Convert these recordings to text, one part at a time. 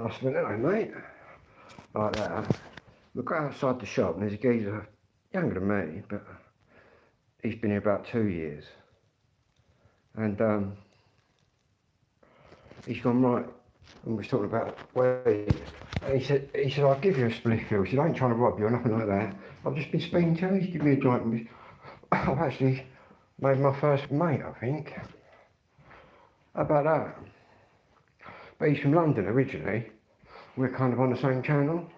I said, hello mate, like that. We go outside the shop and there's a geezer, younger than me, but he's been here about 2 years. And he's gone, right, and we was talking about weed. And he said, I'll give you a spliff, Phil. He said, I ain't trying to rob you or nothing like that. I've just been speaking to him, he's given me a joint. And I've actually made my first mate, I think. How about that? But he's from London originally. We're kind of on the same channel.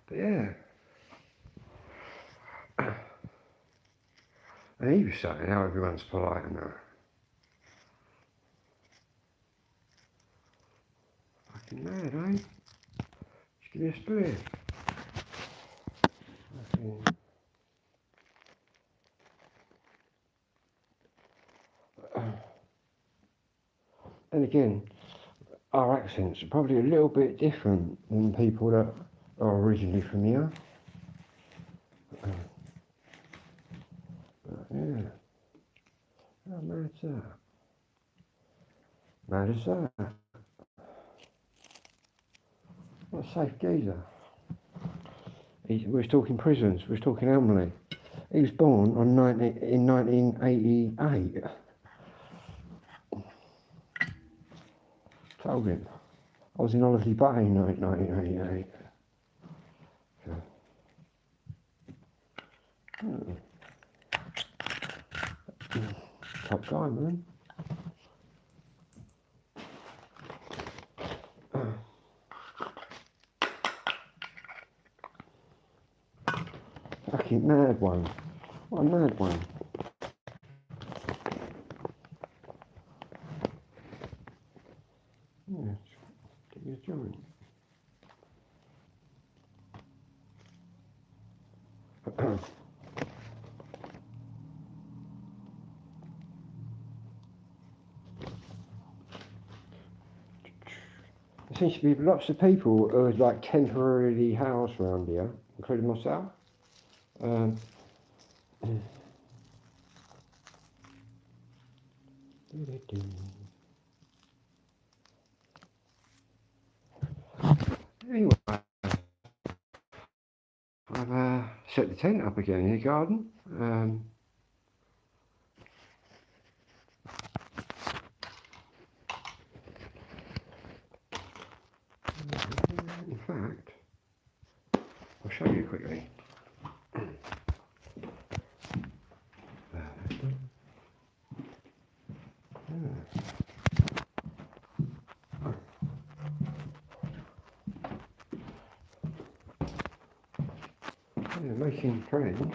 But yeah. And he was saying how everyone's polite and that. Fucking mad, eh? Just give me a spliff. Then again, our accents are probably a little bit different than people that are originally from here. But yeah. How mad's that? Mad as that? What a safe geezer. We was talking prisons, we was talking Elmley. He was born in 1988. Told him. I was in Holiday Bay in 1988. Top guy, man. Fucking mad one. What a mad one. Yeah, give me a joint. There seems to be lots of people who are like temporarily housed around here, including myself. Anyway, I've set the tent up again in the garden. In fact, I'll show you quickly. Yeah, making friends,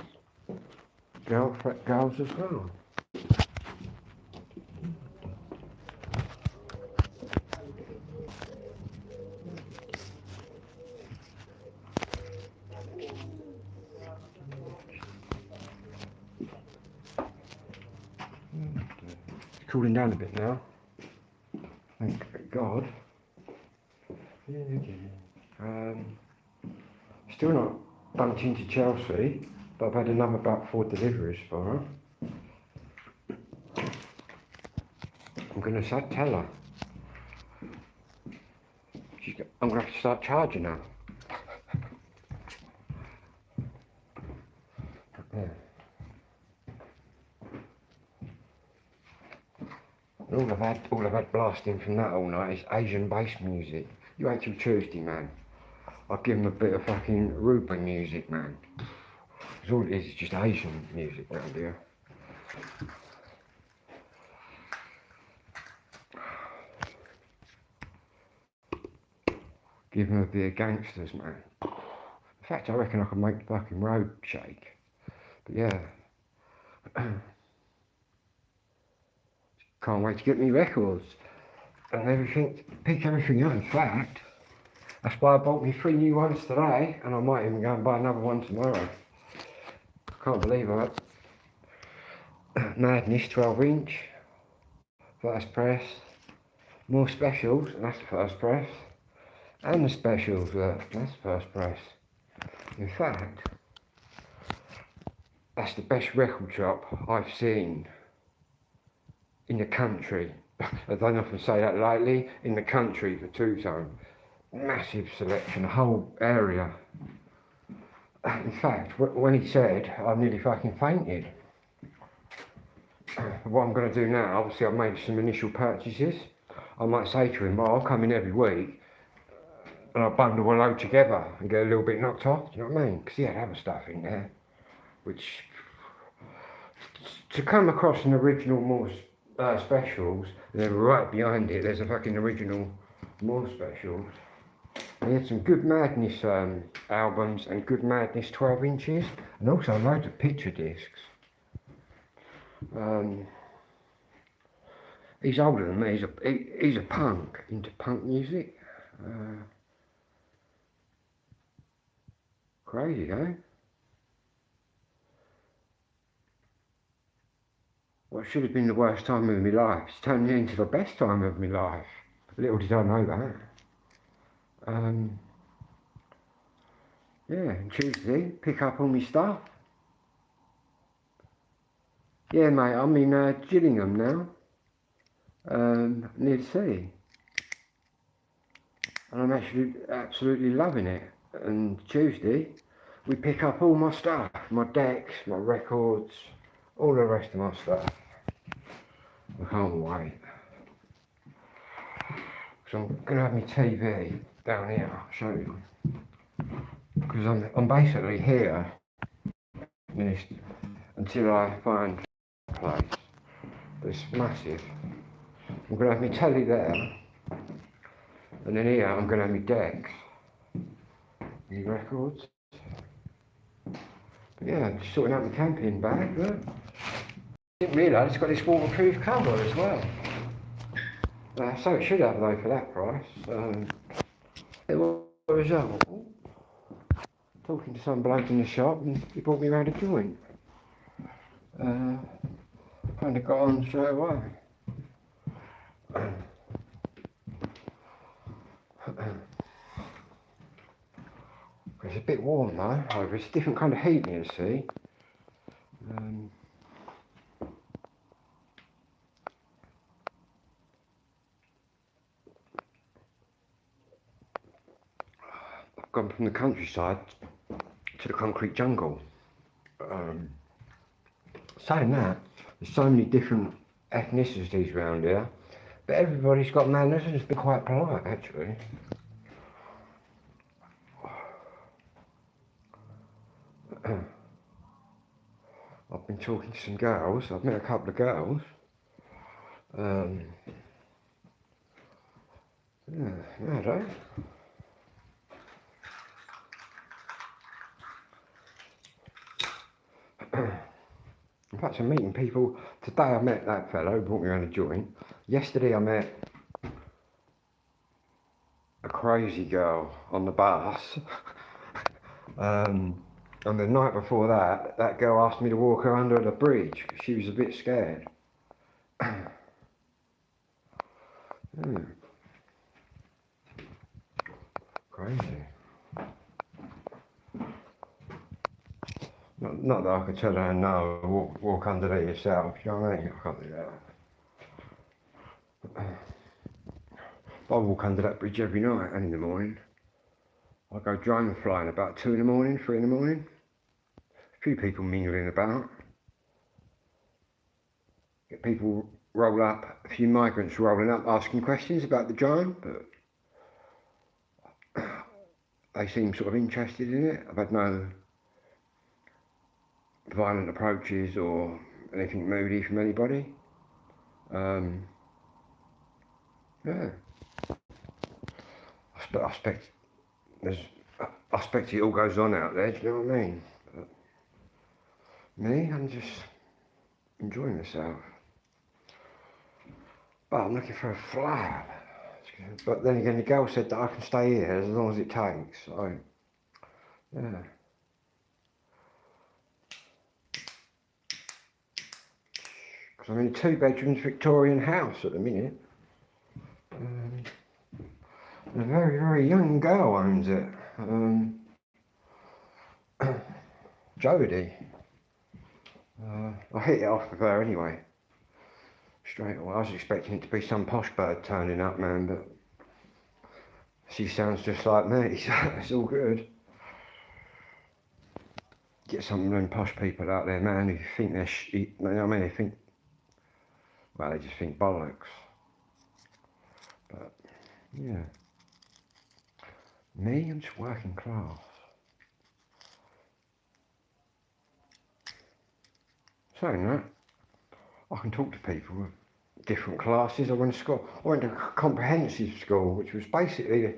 girls as well. It's cooling down a bit now. Thank God. Still not bumped into Chelsea, but I've had another about 4 deliveries for her. I'm going to tell her. I'm going to have to start charging her. Yeah. And all I've had blasting from that all night is Asian bass music. You wait till Tuesday, man. I'll give them a bit of fucking Ruben music, man. Because all it is just Asian music around here. Give them a bit of gangsters, man. In fact, I reckon I can make the fucking road shake. But yeah. Can't wait to get me records. And everything, pick everything up. In fact, that's why I bought me 3 new ones today, and I might even go and buy another one tomorrow. Can't believe it. Madness 12-inch, first press. More specials, and that's the first press. And the specials, that's the first press. In fact, that's the best record shop I've seen in the country. I don't often say that lately, in the country for two-tone. Massive selection, a whole area. In fact, when he said, I nearly fucking fainted. What I'm going to do now, obviously I've made some initial purchases. I might say to him, well, I'll come in every week and I'll bundle a load together and get a little bit knocked off, do you know what I mean? Because he had other stuff in there, which, to come across an original More specials, and then right behind it there's a fucking original More specials. He had some Good Madness albums and Good Madness 12 inches, and also loads of picture discs. He's older than me, he's a punk, into punk music. Crazy, eh? What should have been the worst time of my life, it's turned into the best time of my life. Little did I know that. Yeah, and Tuesday, pick up all my stuff. Yeah, mate, I'm in Gillingham now, near the sea. And I'm actually absolutely loving it. And Tuesday, we pick up all my stuff, my decks, my records, all the rest of my stuff. I can't wait. So I'm going to have my TV down here, I'll show you. Because I'm basically here until I find a place. It's massive. I'm going to have my telly there. And then here I'm going to have my decks. My records. But yeah, just sorting out my camping bag, look. Didn't realise it's got this waterproof cover as well. So it should have though for that price. It was a result. Talking to some bloke in the shop and he brought me around a joint. Kind of got on straight away. It's a bit warm though, however it's a different kind of heat, you see. I've gone from the countryside to the concrete jungle. Saying that, there's so many different ethnicities around here, but everybody's got manners and it's been quite polite actually. I've been talking to some girls, I've met a couple of girls. Yeah, I don't. In fact, I'm meeting people. Today I met that fellow who brought me around a joint. Yesterday I met a crazy girl on the bus. And the night before that, that girl asked me to walk her under the bridge because she was a bit scared. Crazy. Not that I could tell her no, walk under there yourself, you know what I mean? I can't do that. I walk under that bridge every night and in the morning. I go drone flying about 2 in the morning, 3 in the morning. A few people mingling about. Get people roll up, a few migrants rolling up asking questions about the drone, but they seem sort of interested in it. I've had no violent approaches or anything moody from anybody. Yeah. I expect it all goes on out there, do you know what I mean? But me, I'm just enjoying myself. But I'm looking for a flat. But then again, the girl said that I can stay here as long as it takes, so yeah. Because I'm in a 2-bedroom Victorian house at the minute. A very, very young girl owns it. Jodie. I hit it off with her anyway. straight away. I was expecting it to be some posh bird turning up, man, but she sounds just like me, so it's all good. Get some of them posh people out there, man, who think they're you know what I mean? They think, well, they just think bollocks. But, yeah. Me, I'm just working class. Saying that, I can talk to people with different classes. I went to school. I went to comprehensive school, which was basically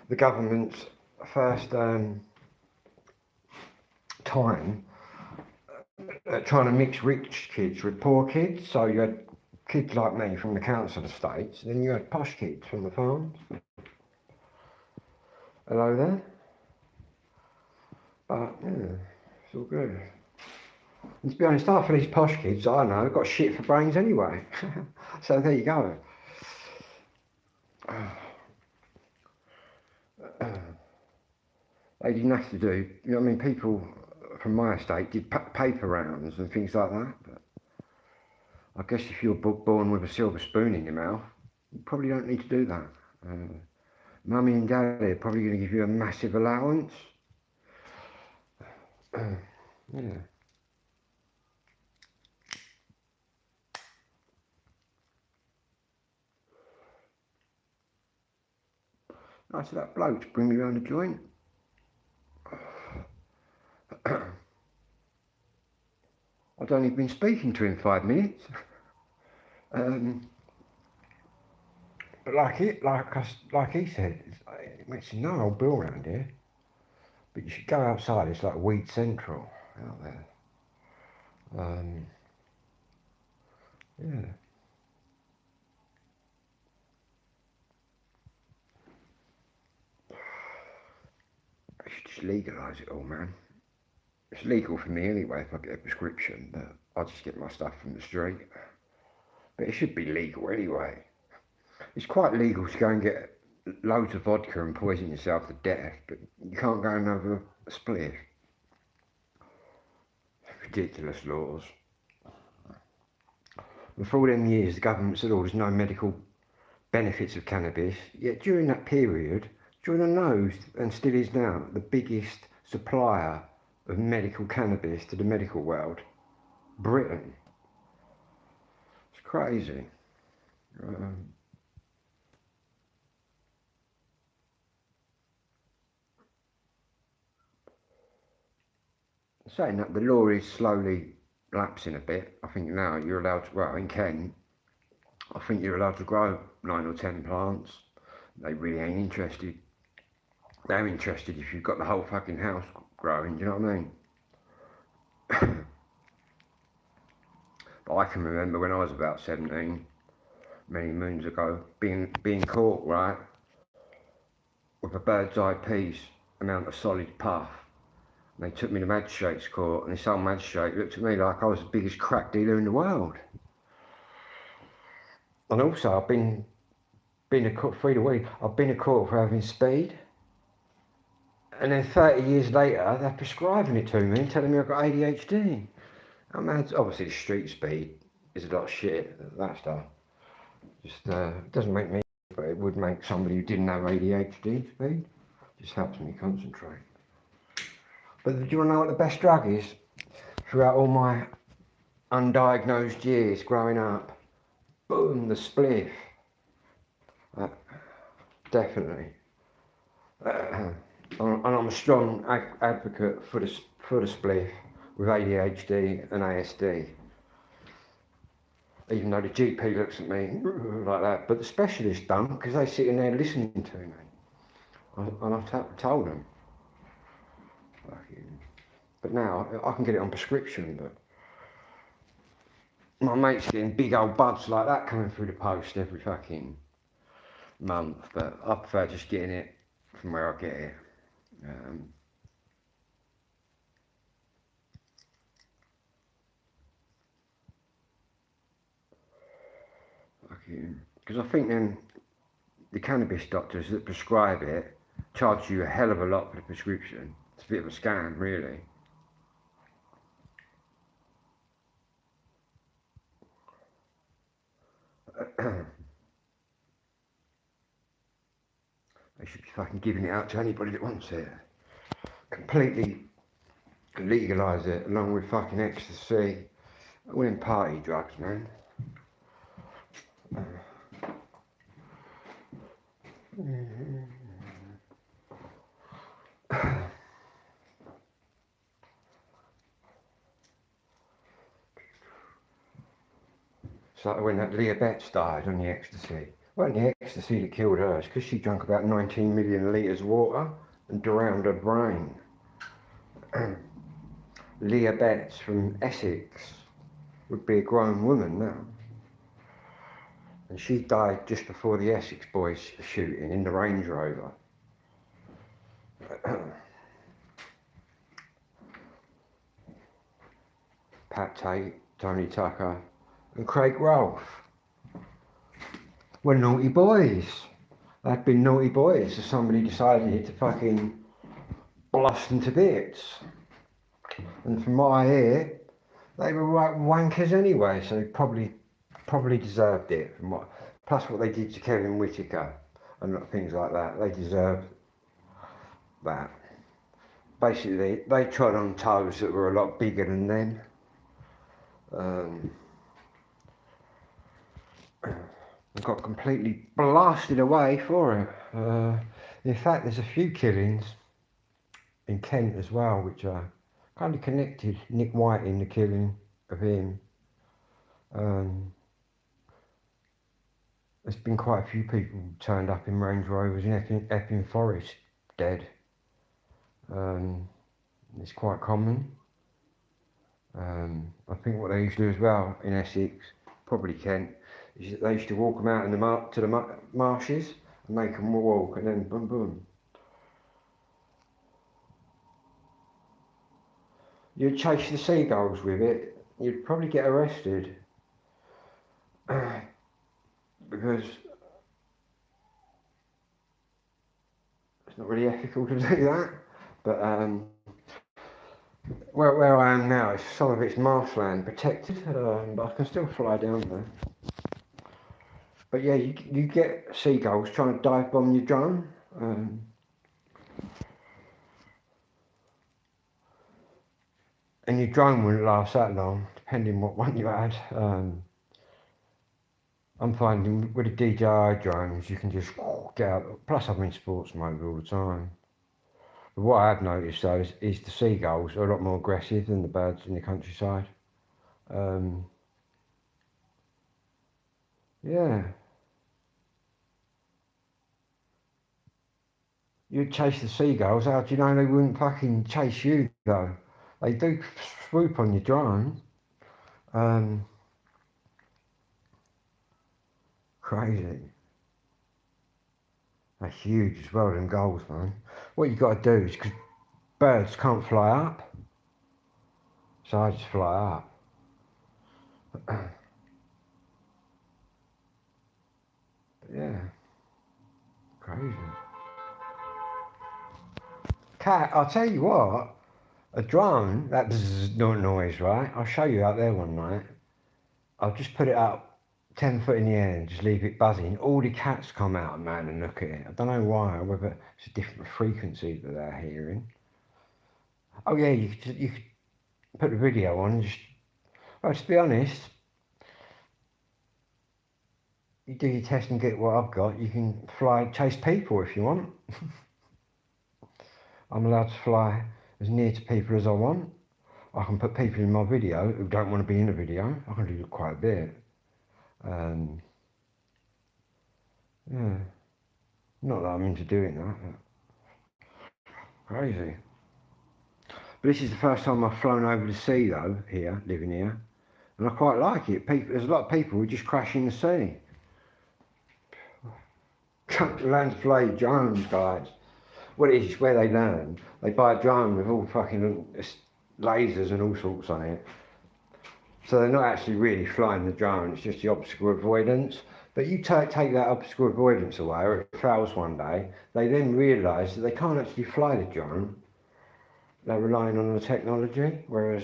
the government's first time trying to mix rich kids with poor kids. So you had kids like me from the council estates, then you had posh kids from the farms. Hello there. But yeah, it's all good. And to be honest, half of these posh kids I know got shit for brains anyway. So there you go. They didn't have to do, you know what I mean, people from my estate did paper rounds and things like that, but I guess if you're born with a silver spoon in your mouth, you probably don't need to do that. Mummy and Daddy are probably going to give you a massive allowance. Yeah. I said, that bloke to bring me round a joint. I'd only been speaking to him 5 minutes. But like he said, it makes no old bill around here. But you should go outside, it's like Weed Central out there. Yeah. I should just legalise it all, man. It's legal for me anyway if I get a prescription, but I just get my stuff from the street. But it should be legal anyway. It's quite legal to go and get loads of vodka and poison yourself to death, but you can't go and have a spliff. Ridiculous laws. And for all them years, the government said, oh, there's no medical benefits of cannabis. Yet during that period, Jordan knows, and still is now, the biggest supplier of medical cannabis to the medical world, Britain. It's crazy. Saying that, the law is slowly lapsing a bit. I think now you're allowed to, well, in Kent, I think you're allowed to grow 9 or 10 plants. They really ain't interested. They're interested if you've got the whole fucking house growing, do you know what I mean? But I can remember when I was about 17, many moons ago, being caught, right, with a bird's eye piece amount of solid puff. And they took me to Magistrates Court, and this old magistrate looked at me like I was the biggest crack dealer in the world. And also, I've been a court for the week. I've been a court for having speed. And then 30 years later, they're prescribing it to me and telling me I've got ADHD. I'm mad. Obviously, the street speed is a lot of shit. That stuff just doesn't make me, but it would make somebody who didn't have ADHD speed. Just helps me concentrate. But do you want to know what the best drug is? Throughout all my undiagnosed years growing up, boom, the spliff. Definitely. And I'm a strong advocate for the spliff with ADHD and ASD. Even though the GP looks at me like that, but the specialists don't, because they sit in there listening to me. And I've told them. But now I can get it on prescription, but my mate's getting big old buds like that coming through the post every fucking month, but I prefer just getting it from where I get it. Because I think then the cannabis doctors that prescribe it charge you a hell of a lot for the prescription. It's a bit of a scam, really. They should be fucking giving it out to anybody that wants it. Completely legalise it, along with fucking ecstasy. All them party drugs, man. It's like when that Leah Betts died on the ecstasy. It wasn't the ecstasy that killed her, it's because she drank about 19 million litres of water and drowned her brain. Leah Betts from Essex would be a grown woman now. And she died just before the Essex boys shooting in the Range Rover. Pat Tate, Tony Tucker and Craig Rolfe were naughty boys. They'd been naughty boys, so somebody decided to fucking blast them to bits. And from what I hear, they were right wankers anyway, so they probably deserved it. From what, plus what they did to Kevin Whitaker and things like that, they deserved that. Basically, they trod on toes that were a lot bigger than them. And got completely blasted away for it. In fact, there's a few killings in Kent as well, which are kind of connected. Nick White in the killing of him. There's been quite a few people turned up in Range Rovers in Epping Forest dead. It's quite common. I think what they used to do as well in Essex, probably Kent, is that they used to walk them out in to the marshes and make them walk, and then boom boom. You'd chase the seagulls with it, you'd probably get arrested. Because it's not really ethical to do that. But where I am now, some of it's marshland protected, but I can still fly down there. But yeah, you get seagulls trying to dive bomb your drone. And your drone wouldn't last that long, depending what one you had. I'm finding with the DJI drones, you can just get out. Plus, I'm in sports mode all the time. But what I have noticed though is the seagulls are a lot more aggressive than the birds in the countryside. Yeah. You'd chase the seagulls, how do you know they wouldn't fucking chase you though? They do swoop on your drone. Crazy. They're huge as well, them gulls, man. What you got to do is, because birds can't fly up, so I just fly up. Yeah, crazy. Cat, I'll tell you what, a drone, that bzzz noise, right? I'll show you out there one night. I'll just put it up 10 foot in the air and just leave it buzzing. All the cats come out, man, and look at it. I don't know why, whether it's a different frequency that they're hearing. Oh yeah, you could put the video on and just, well, to be honest, you do your test and get what I've got, you can chase people if you want. I'm allowed to fly as near to people as I want. I can put people in my video who don't want to be in the video. I can do quite a bit. Yeah, not that I'm into doing that. Crazy. But this is the first time I've flown over the sea though, here, living here. And I quite like it. There's a lot of people who just crash in the sea. Learn to fly drones, guys. What it is where they learn. They buy a drone with all fucking lasers and all sorts on it. So they're not actually really flying the drone, it's just the obstacle avoidance. But you take that obstacle avoidance away, or it fails one day, they then realise that they can't actually fly the drone. They're relying on the technology, whereas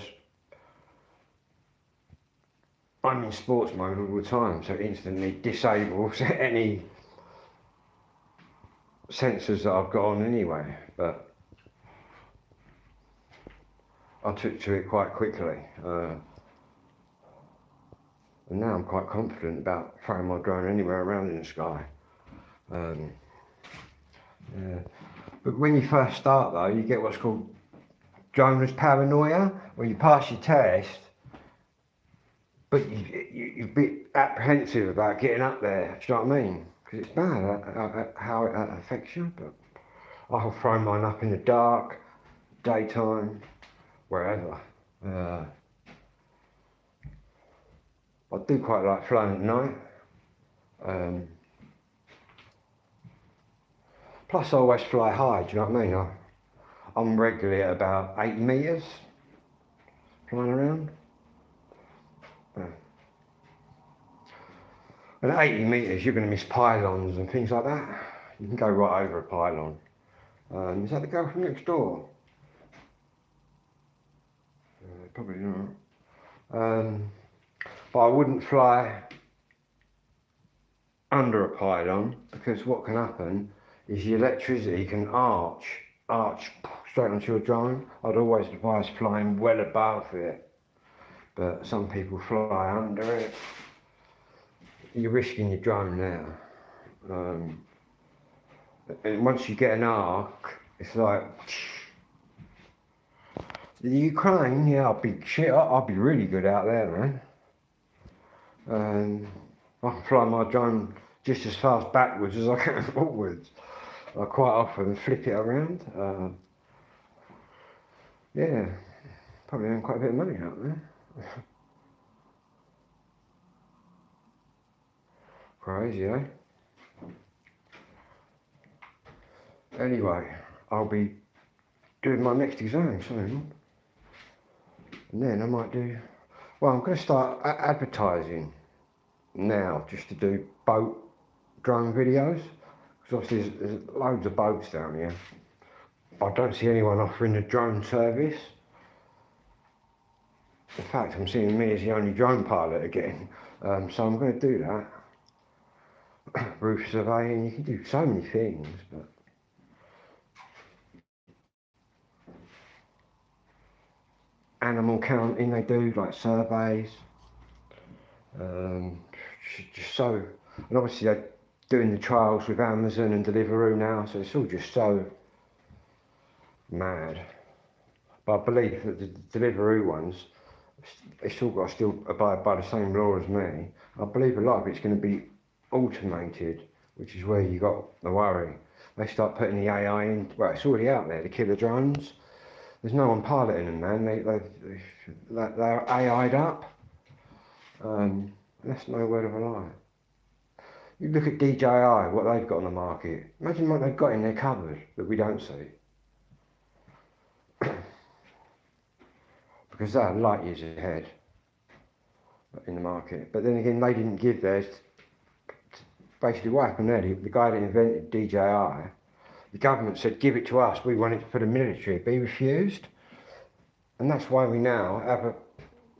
I'm in sports mode all the time, so it instantly disables any sensors that I've got on anyway, but I took to it quite quickly. And now I'm quite confident about throwing my drone anywhere around in the sky. Yeah. But when you first start though, you get what's called droner's paranoia, where you pass your test, but you're a bit apprehensive about getting up there, do you know what I mean? Because it's bad how it affects you. But I'll throw mine up in the dark, daytime, wherever. I do quite like flying at night. Plus I always fly high, do you know what I mean? I'm regularly at about 80 metres flying around. And at 80 metres you're going to miss pylons and things like that. You can go right over a pylon. Is that the girl from next door? Probably not. But I wouldn't fly under a pylon, because what can happen is the electricity can arch straight onto your drone. I'd always advise flying well above it, but some people fly under it. You're risking your drone now. And once you get an arc, it's like the Ukraine. Yeah, I'll be really good out there, man. I can fly my drone just as fast backwards as I can forwards. I quite often flip it around. Yeah, probably earn quite a bit of money out there. Crazy, eh? Anyway, I'll be doing my next exam soon. And then I might do, well, I'm going to start advertising now, just to do boat drone videos, because obviously there's loads of boats down here. I don't see anyone offering a drone service. In fact, I'm seeing me as the only drone pilot again, so I'm going to do that. Roof surveying, you can do so many things, but animal counting, they do like surveys. Just so, and obviously they're doing the trials with Amazon and Deliveroo now, so it's all just so mad. But I believe that the Deliveroo ones, they still got to still abide by the same law as me. I believe a lot of it's going to be automated, which is where you got the worry. They start putting the AI in, well, it's already out there, the killer drones. There's no one piloting them, man. They're AI'd up. That's no word of a lie. You look at DJI, what they've got on the market. Imagine what they've got in their cupboard that we don't see. Because they're light years ahead in the market. But then again, they didn't give theirs. Basically what happened there, the guy that invented DJI, the government said, give it to us, we want it for the military, but he refused. And that's why we now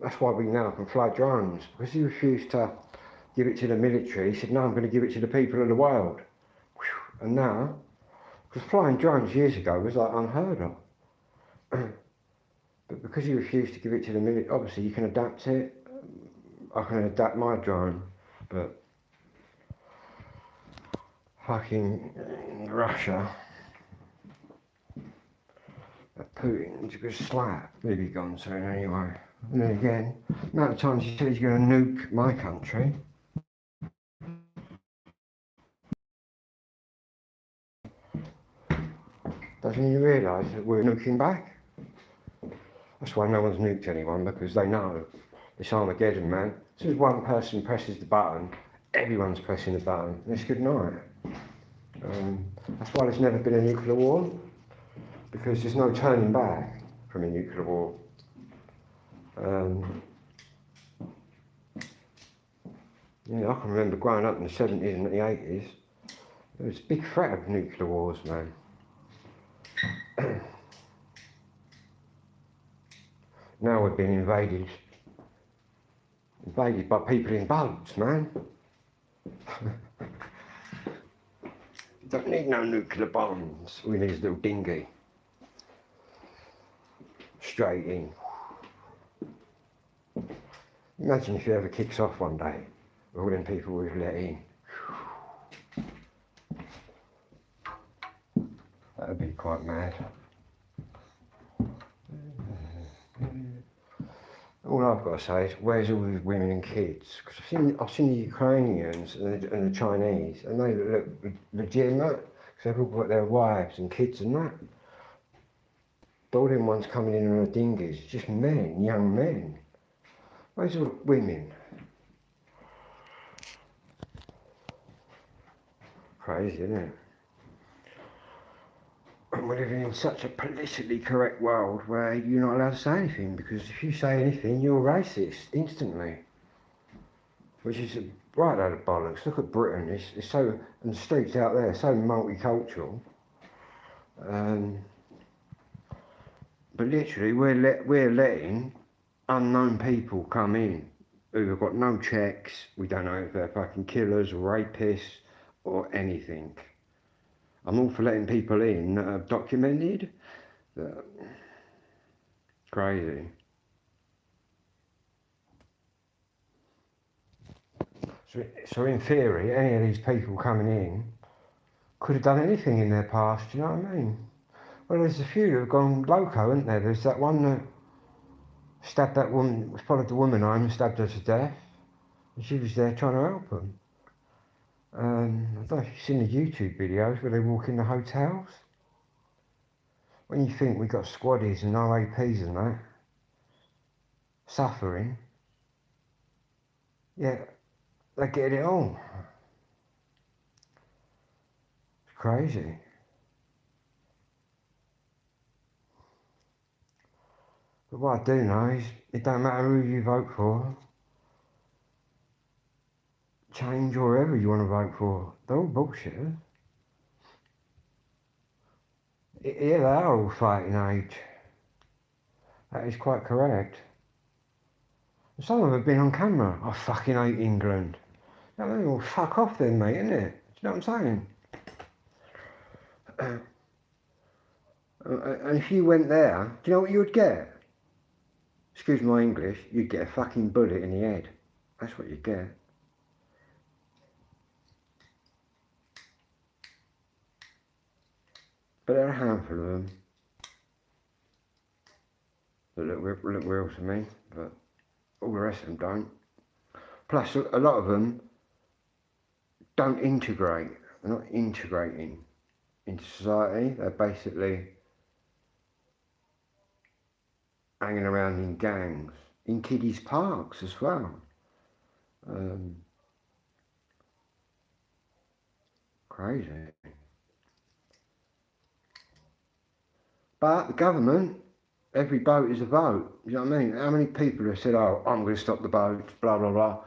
can fly drones, because he refused to give it to the military. He said, no, I'm going to give it to the people of the world. And now, because flying drones years ago was like unheard of. But because he refused to give it to the military, obviously you can adapt it. I can adapt my drone, but fucking Russia, Putin's a good slap. He'll be gone soon anyway. And then again, the amount of times he said he's going to nuke my country. Doesn't he realise that we're nuking back? That's why no one's nuked anyone, because they know it's Armageddon, man. As soon as one person presses the button, everyone's pressing the button. It's good night. That's why there's never been a nuclear war, because there's no turning back from a nuclear war. Yeah, I can remember growing up in the 70s and the 80s. There was a big threat of nuclear wars, man. Now we're being invaded by people in boats, man. Don't need no nuclear bombs. We need his little dinghy. Straight in. Imagine if he ever kicks off one day, with all them people we've let in. That'd be quite mad. All I've got to say is, where's all the women and kids? Because I've seen the Ukrainians and the Chinese, and they look legitimate, because they've all got their wives and kids and that. But all them ones coming in on the dinghies, just men, young men. Where's all the women? Crazy, isn't it? And we're living in such a politically correct world where you're not allowed to say anything, because if you say anything, you're racist instantly. Which is a right load of bollocks. Look at Britain, it's so, and the streets out there, so multicultural. But literally, we're letting unknown people come in who have got no checks. We don't know if they're fucking killers, rapists, or anything. I'm all for letting people in that are documented. Crazy. So in theory, any of these people coming in could have done anything in their past, you know what I mean? Well, there's a few that have gone loco, isn't there? There's that one that stabbed that woman, followed the woman home and stabbed her to death. And she was there trying to help them. I don't know if you've seen the YouTube videos where they walk in the hotels. When you think we've got squaddies and OAPs and that, suffering, yeah, they're getting it all. It's crazy. But what I do know is, it don't matter who you vote for, change or whoever you want to vote for, they're all bullshit. Yeah, they are all fighting age. That is quite correct. Some of them have been on camera. I fucking hate England. You know what I mean? Well, fuck off then, mate, innit? Do you know what I'm saying? And if you went there, do you know what you would get? Excuse my English, you'd get a fucking bullet in the head. That's what you'd get. But there are a handful of them that look real to me, but all the rest of them don't. Plus, a lot of them don't integrate. They're not integrating into society. They're basically hanging around in gangs, in kiddies' parks as well. Crazy. But the government, every boat is a vote. You know what I mean? How many people have said, oh, I'm going to stop the boats, blah, blah, blah.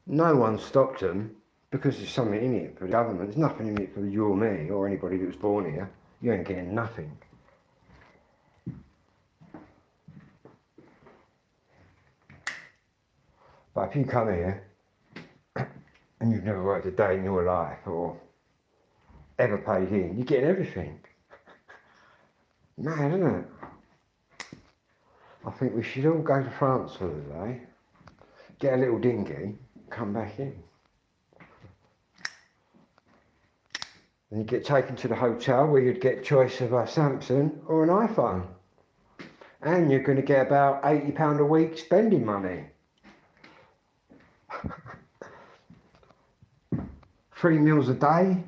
No one stopped them because there's something in it for the government. There's nothing in it for you or me or anybody that was born here. You ain't getting nothing. But if you come here and you've never worked a day in your life or ever paid in, you're getting everything. Mad, isn't it? I think we should all go to France for the day, get a little dinghy, come back in. And you get taken to the hotel where you'd get choice of a Samsung or an iPhone. And you're going to get about £80 a week spending money. 3 meals a day,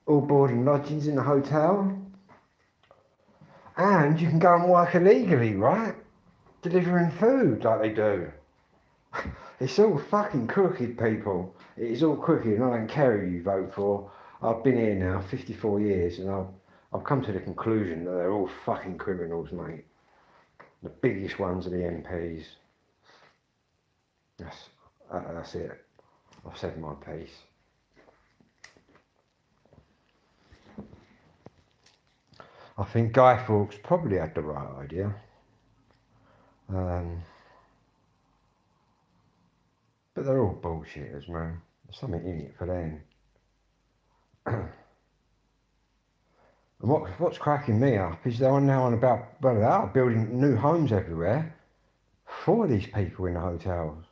all board and lodgings in the hotel. And you can go and work illegally, right? Delivering food like they do. It's all fucking crooked, people. It is all crooked, and I don't care who you vote for. I've been here now 54 years, and I've come to the conclusion that they're all fucking criminals, mate. The biggest ones are the MPs. That's it. I've said my piece. I think Guy Fawkes probably had the right idea. But they're all bullshitters, man. There's something in it for them. And what's cracking me up is they're now on about, well, they are building new homes everywhere for these people in the hotels.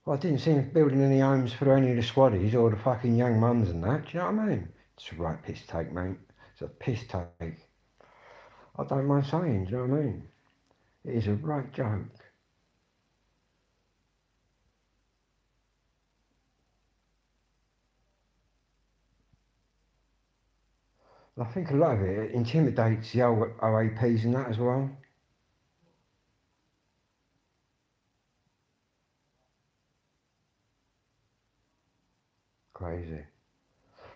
Well, I didn't see them building any homes for any of the squaddies or the fucking young mums and that. Do you know what I mean? It's a right piss take, mate. It's a piss take. I don't mind saying, do you know what I mean? It is a right joke. I think a lot of it intimidates the OAPs and that as well. Crazy.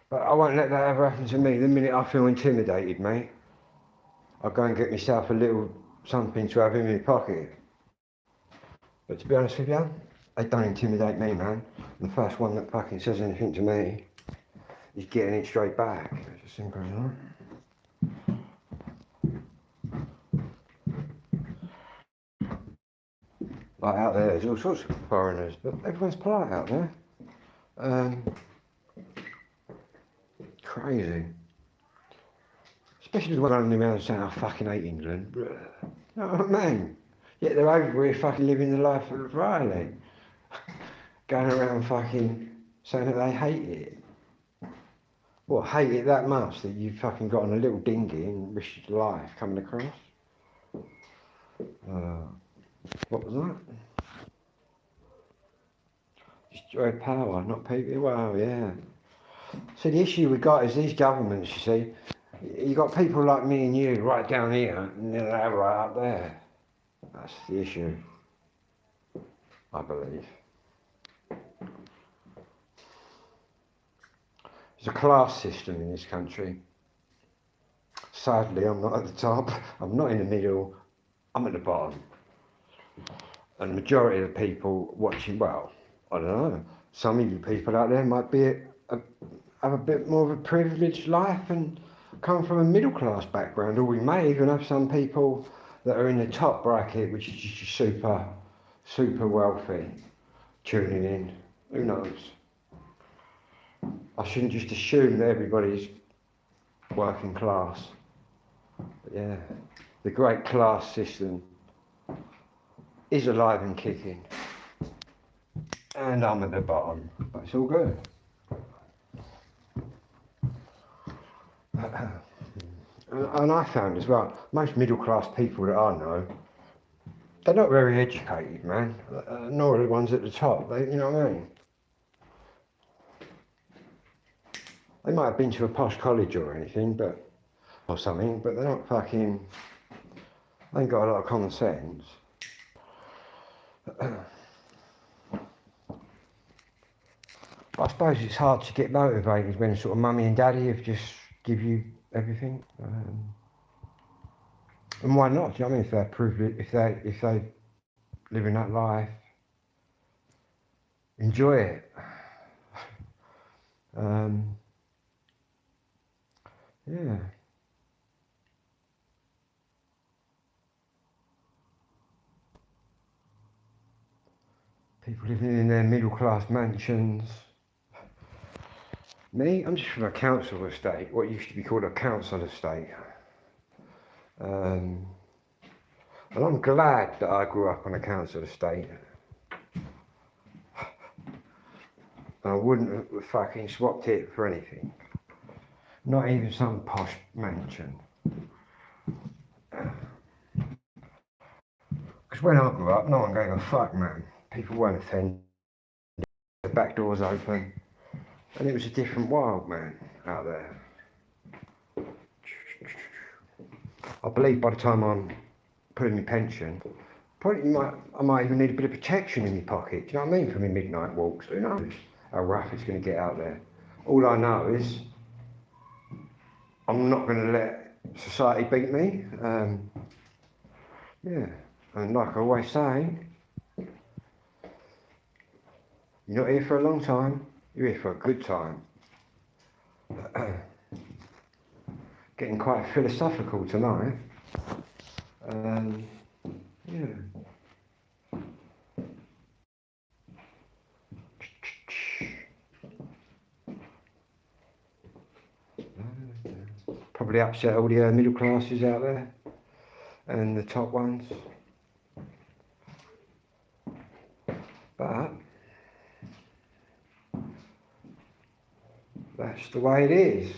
But I won't let that ever happen to me. The minute I feel intimidated, mate, I'll go and get myself a little something to have in my pocket. But to be honest with you, they don't intimidate me, man. The first one that fucking says anything to me is getting it straight back. It's as simple as that. Like out there, there's all sorts of foreigners, but everyone's polite out there. Crazy. Especially the one running around saying, I fucking hate England. Oh man. Yet they're over here fucking living the life of Riley. Going around fucking saying that they hate it. What, hate it that much that you fucking got on a little dinghy and risked your life coming across? What was that? Destroy power, not people. Well, yeah. So the issue we got is these governments, you see, you got people like me and you right down here, and they're right up there. That's the issue, I believe. There's a class system in this country. Sadly, I'm not at the top, I'm not in the middle, I'm at the bottom. And the majority of the people watching, well, I don't know, some of you people out there might be have a bit more of a privileged life and come from a middle class background, or we may even have some people that are in the top bracket, which is just super wealthy, tuning in. Who knows? I shouldn't just assume that everybody's working class. But yeah, the great class system is alive and kicking. And I'm at the bottom, but it's all good. And I found as well, most middle class people that I know, they're not very educated, man. Nor are the ones at the top. You know what I mean? They might have been to a posh college or anything, or something, but they're not fucking. They ain't got a lot of common sense. But I suppose it's hard to get motivated when sort of mummy and daddy have just give you everything. And why not? Do you know what I mean? If they're privileged, if they live in that life, enjoy it. Yeah. People living in their middle class mansions. Me, I'm just from a council estate, what used to be called a council estate. And I'm glad that I grew up on a council estate. I wouldn't have fucking swapped it for anything. Not even some posh mansion. Because when I grew up, no one gave a fuck, man. People weren't offended. The back doors open. And it was a different world, man, out there. I believe by the time I'm putting my pension, I might even need a bit of protection in my pocket. Do you know what I mean? For my midnight walks. Who knows how rough it's going to get out there? All I know is I'm not going to let society beat me. Yeah, and like I always say, you're not here for a long time. You're here for a good time. Getting quite philosophical tonight. Yeah. probably upset all the middle classes out there and the top ones. But that's the way it is.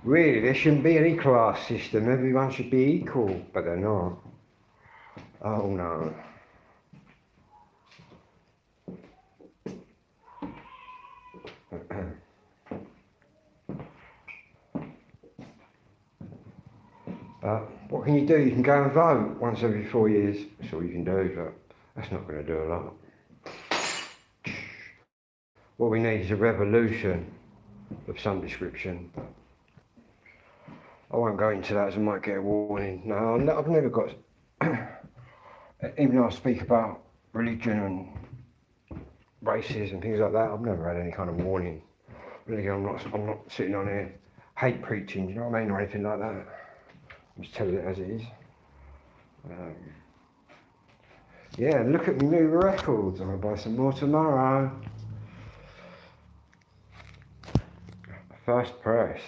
Really, there shouldn't be any class system. Everyone should be equal, but they're not. Oh no. But what can you do? You can go and vote once every 4 years. That's all you can do, but that's not going to do a lot. What we need is a revolution of some description. I won't go into that as I might get a warning. No, I've never got, even though I speak about religion and races and things like that, I've never had any kind of warning. Really, I'm not sitting on here hate preaching, you know what I mean, or anything like that. I'm just telling it as it is. Yeah, look at my new records. I'm going to buy some more tomorrow. First press.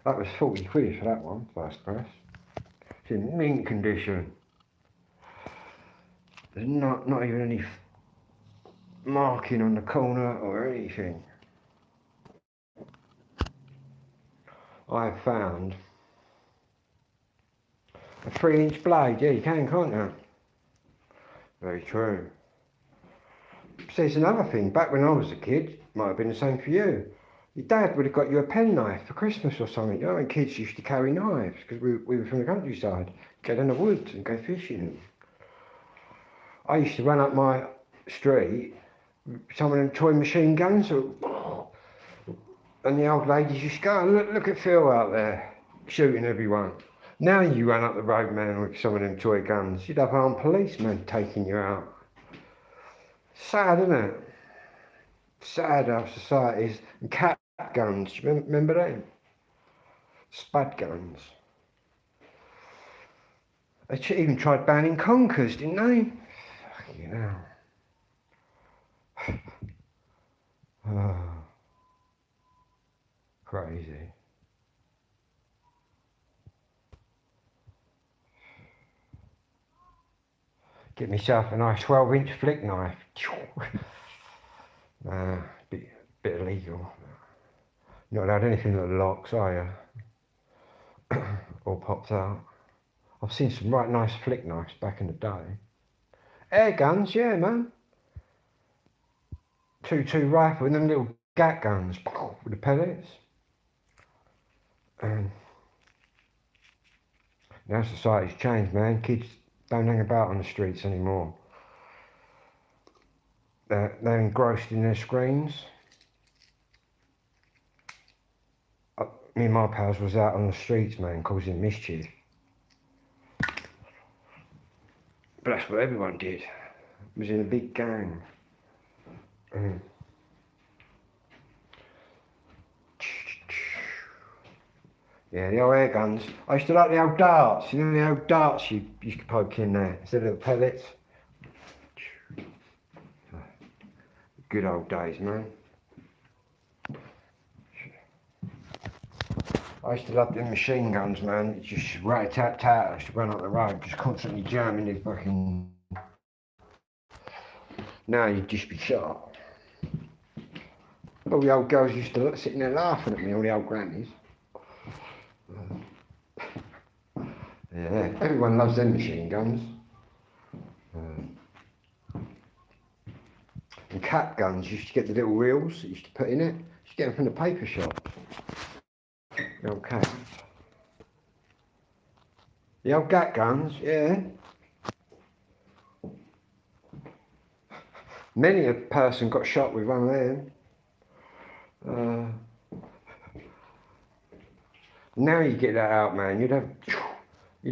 That was 40 quid for that one, first press. It's in mint condition. There's not even any marking on the corner or anything. I have found a 3-inch blade. Yeah, you can, can't you? Very true. So there's another thing. Back when I was a kid, might have been the same for you. Your dad would have got you a penknife for Christmas or something. You know when kids used to carry knives because we were from the countryside, get in the woods and go fishing. I used to run up my street with some of them toy machine guns, and the old ladies used to go, look at Phil out there shooting everyone. Now you run up the road, man, with some of them toy guns, you'd have armed policemen taking you out. Sad, isn't it? Sad our societies. And cat guns, remember them? Spud guns. They even tried banning conkers, didn't they? Fucking hell. Oh, crazy. Get myself a nice 12-inch flick knife. Bit illegal. Not allowed anything that locks, are you? Or pops out. I've seen some right nice flick knives back in the day. Air guns, yeah, man. 2-2 rifle and them little gat guns with the pellets. Now society's changed, man. Kids don't hang about on the streets anymore. They're engrossed in their screens. Me and my pals was out on the streets, man, causing mischief. But that's what everyone did. It was in a big gang. Yeah, the old air guns. I used to like the old darts. You know the old darts you used to poke in there instead of the pellets. Good old days, man. I used to love them machine guns, man. It's just rat-tat-tat. I used to run up the road, just constantly jamming the fucking... Now you'd just be shot. All the old girls used to look, sitting there laughing at me, all the old grannies. Yeah, everyone loves them machine guns. And cat guns, you used to get the little reels that you used to put in it. You used to get them from the paper shop. The old cats. The old gat guns, yeah. Many a person got shot with one of them. Now you get that out, man, you'd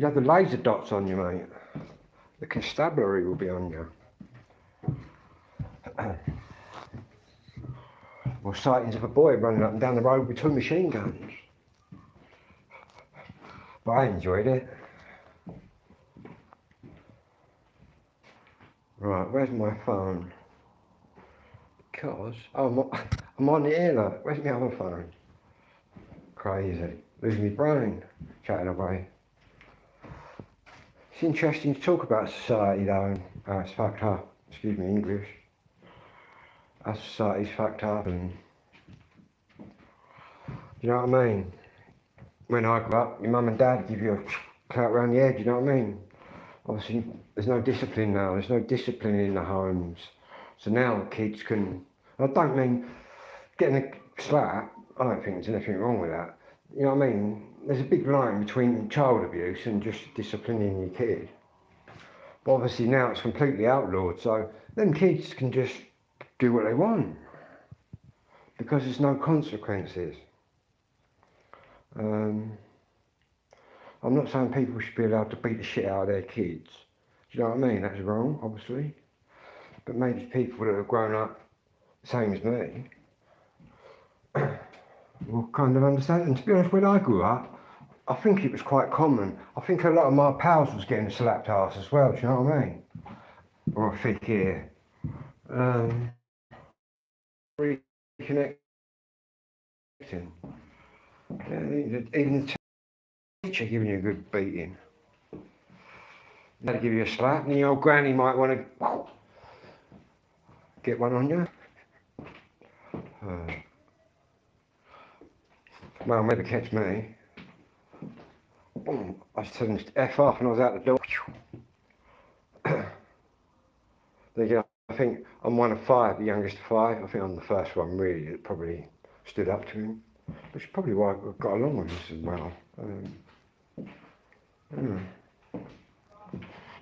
have the laser dots on you, mate. The constabulary will be on you. Or sightings of a boy running up and down the road with 2 machine guns. But I enjoyed it. Right, where's my phone? Because, I'm on the air, look. Where's my other phone? Crazy. Losing my brain, chatting away. It's interesting to talk about society though, and how it's fucked up. Excuse me, English. Our society's fucked up, and you know what I mean? When I grew up, your mum and dad give you a clout round the head, you know what I mean? Obviously, there's no discipline now, there's no discipline in the homes. So now kids can, I don't mean getting a slap, I don't think there's anything wrong with that. You know what I mean? There's a big line between child abuse and just disciplining your kid. But obviously now it's completely outlawed, so them kids can just do what they want. Because there's no consequences. I'm not saying people should be allowed to beat the shit out of their kids. Do you know what I mean? That's wrong, obviously. But maybe people that have grown up the same as me will kind of understand. And to be honest, when I grew up, I think it was quite common. I think a lot of my pals was getting a slapped ass as well, do you know what I mean? Or a thick ear. Reconnecting. Even the teacher giving you a good beating. They'll give you a slap, and the old granny might want to get one on you. Well, maybe catch me. Boom. I was telling them to F off and I was out the door. I think I'm one of 5, the youngest of 5. I think I'm the first one really that probably stood up to him. Which is probably why I got along with this as well.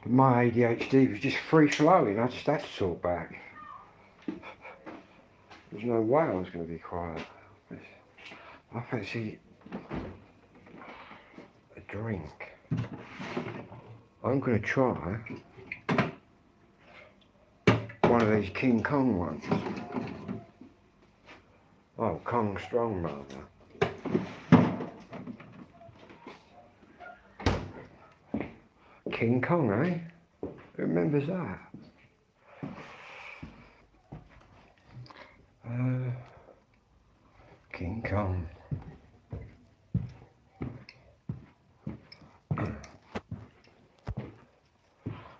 But my ADHD was just free flowing, I just had to talk back. There's no way I was going to be quiet. I fancy a drink. I'm going to try one of these King Kong ones. Oh, Kong Strong rather. King Kong, eh? Who remembers that? King Kong.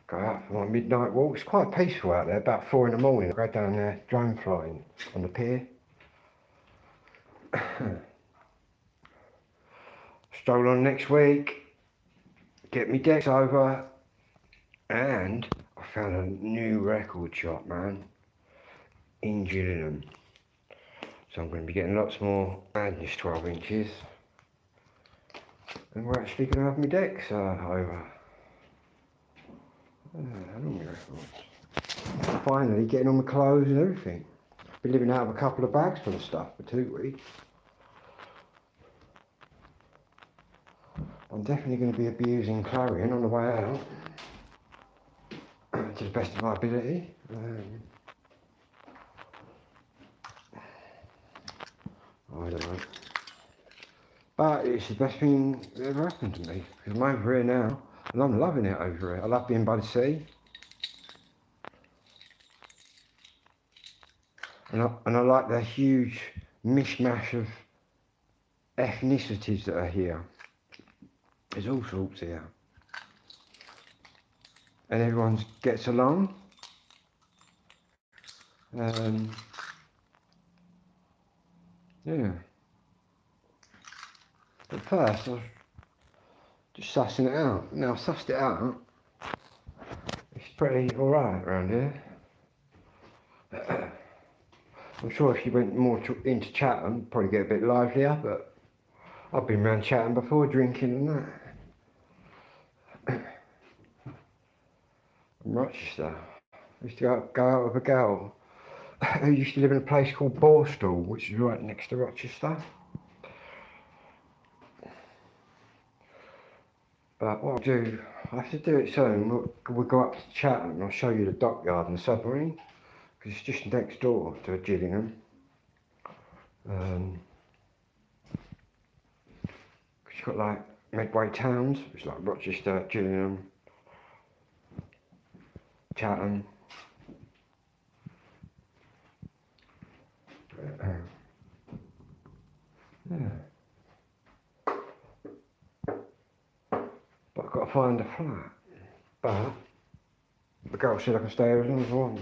Go out for my midnight walk. It's quite peaceful out there, about 4 in the morning. I go down there drone flying on the pier. Stroll on next week, get me decks over, and I found a new record shop, man, in Gillingham. So I'm going to be getting lots more than just 12 inches. And we're actually going to have my decks over. Finally getting all my clothes and everything. Been living out of a couple of bags full of stuff for 2 weeks. I'm definitely going to be abusing Clarion on the way out. To the best of my ability. I don't know. But it's the best thing that ever happened to me. Because I'm over here now, and I'm loving it over here. I love being by the sea. And I like the huge mishmash of ethnicities that are here. There's all sorts here. And everyone gets along. Yeah. At first I was just sussing it out. Now I've sussed it out. It's pretty alright around here. I'm sure if you went more into Chatham, probably get a bit livelier, but I've been around Chatham before, drinking and that. From Rochester. I used to go out with a girl who used to live in a place called Borstal, which is right next to Rochester. But what I'll do, I have to do it soon. We'll go up to Chatham and I'll show you the dockyard and the submarine, because it's just next door to Gillingham. You've got like Medway towns, which is like Rochester, Gillingham, Chatham. Yeah. to find a flat, but the girl said I can stay here as long as I want.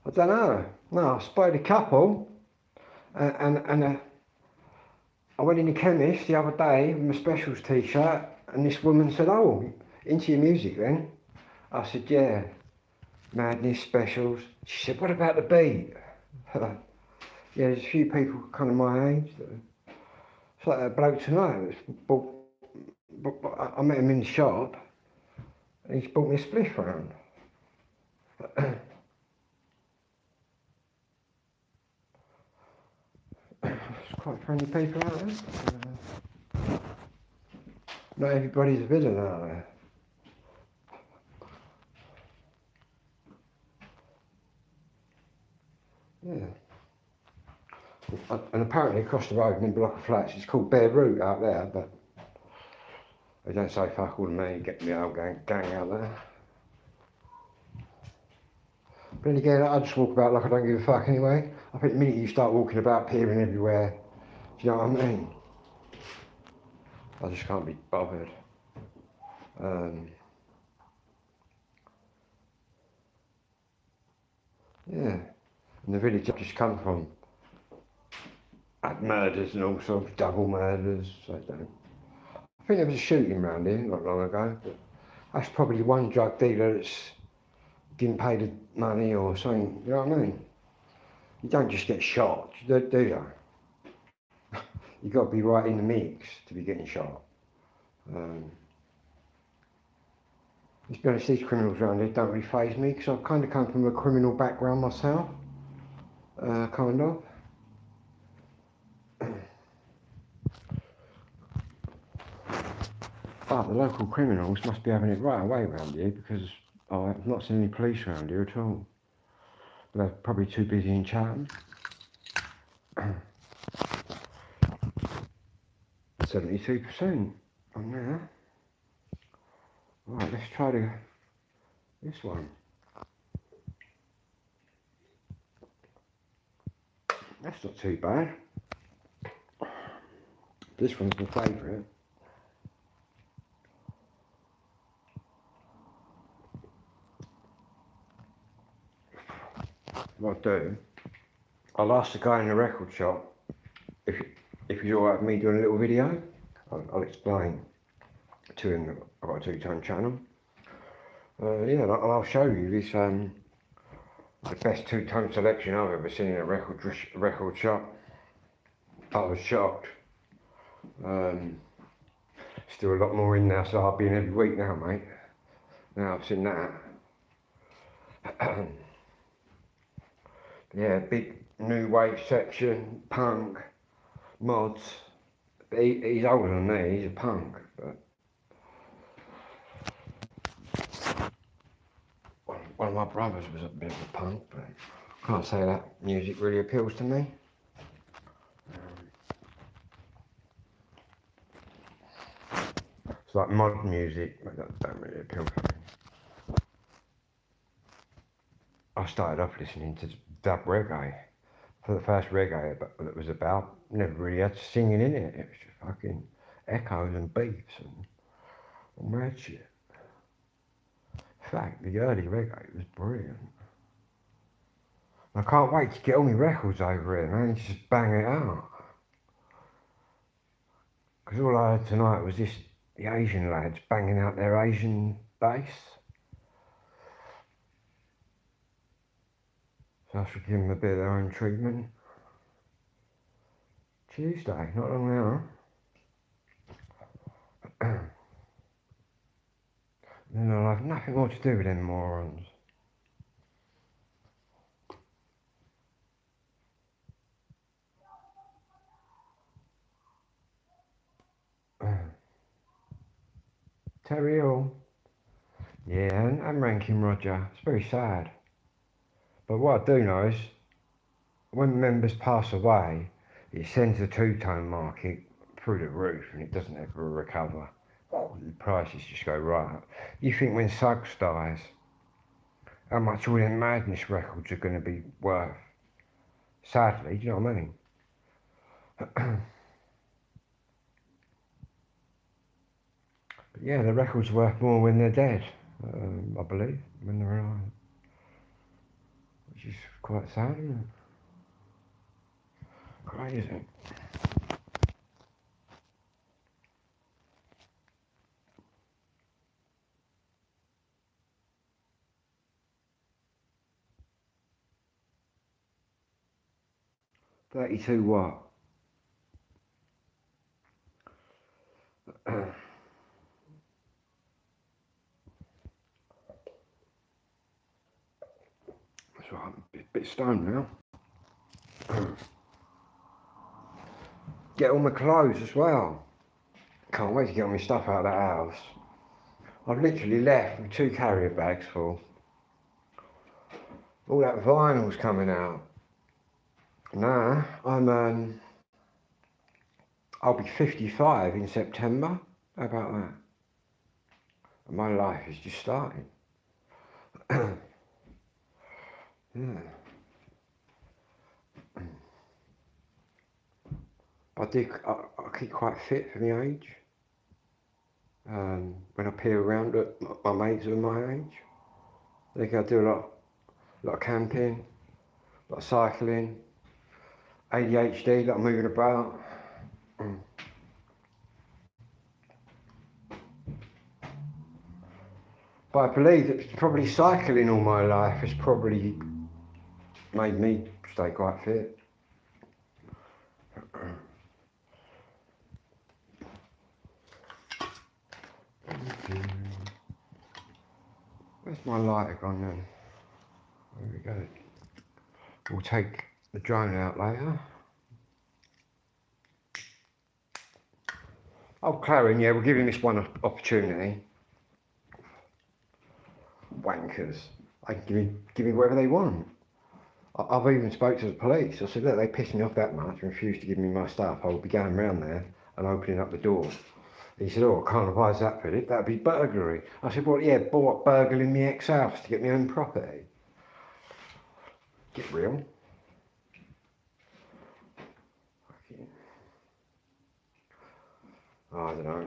I don't know. No, I spotted a couple, and I went in the chemist the other day with my specials t-shirt, and this woman said, "Oh, into your music then?" I said, "Yeah, Madness, specials." She said, "What about the beat?" Yeah, there's a few people kind of my age. It's like that bloke tonight. I met him in the shop, and he's bought me a spliff round. There's quite friendly people out there. Not everybody's a villain out there. Yeah. And apparently across the road in the block of flats, it's called Bear Root out there, but they don't say fuck all to me, get the old gang out there. But then again, I just walk about like I don't give a fuck anyway. I think the minute you start walking about peering everywhere, do you know what I mean? I just can't be bothered. Yeah, and the village I've just come from had murders and all sorts, double murders. I think there was a shooting around here not long ago, but that's probably one drug dealer that's didn't pay the money or something, you know what I mean? You don't just get shot, do you? You've got to be right in the mix to be getting shot. Let's be honest, these criminals around here don't really faze me because I've kind of come from a criminal background myself, kind of. But the local criminals must be having it right away around here because I've not seen any police around here at all. But they're probably too busy in Chatham. 72% on there. Right, let's try this one. That's not too bad. This one's my favourite. What I'll do, I'll ask the guy in the record shop if he's alright with me doing a little video. I'll explain to him that I've got a two-tone channel. Yeah, and I'll show you this the best two-tone selection I've ever seen in a record shop. I was shocked. Still a lot more in there, so I'll be in every week now, mate. Now I've seen that. Yeah, big new wave section, punk, mods. He's older than me, he's a punk, but one of my brothers was a bit of a punk, but I can't say that music really appeals to me. It's like modern music, but that don't really appeal to me. I started off listening to dub reggae. For the first reggae that was about, never really had singing in it. It was just fucking echoes and beats and mad shit. In fact, the early reggae was brilliant. I can't wait to get all my records over here, man, and just bang it out. Because all I heard tonight was the Asian lads banging out their Asian bass. So I should give them a bit of their own treatment. Tuesday, not long now. Then I'll have nothing more to do with them morons. Terry Hall. Yeah, and Rankin Roger. It's very sad. But what I do know is, when members pass away, it sends the two-tone market through the roof and it doesn't ever recover. The prices just go right up. You think when Suggs dies, how much all them Madness records are going to be worth? Sadly, do you know what I mean? Yeah, the record's worth more when they're dead, I believe, when they're alive. Which is quite sad, isn't it? Crazy. $32 what? That's right, I'm a bit stoned now. Get all my clothes as well. Can't wait to get all my stuff out of that house. I've literally left with 2 carrier bags full. All that vinyl's coming out. Nah, I'll be 55 in September. How about that? And my life is just starting. Yeah. I keep quite fit for my age. When I peer around at my mates of my age, I think I do a lot of camping, a lot of cycling, ADHD, a lot of moving about. But I believe that probably cycling all my life has probably made me stay quite fit. Where's my lighter gone then? There we go. We'll take the drone out later. Oh, Clarin, yeah, we're giving this one opportunity. Wankers. They can give me whatever they want. I've even spoke to the police. I said, look, they pissed me off that much and refused to give me my stuff. I will be going round there and opening up the door. He said, oh, I can't advise that, Philip. That'd be burglary. I said, well, yeah, but burgling my ex-house to get my own property. Get real. Oh, I don't know.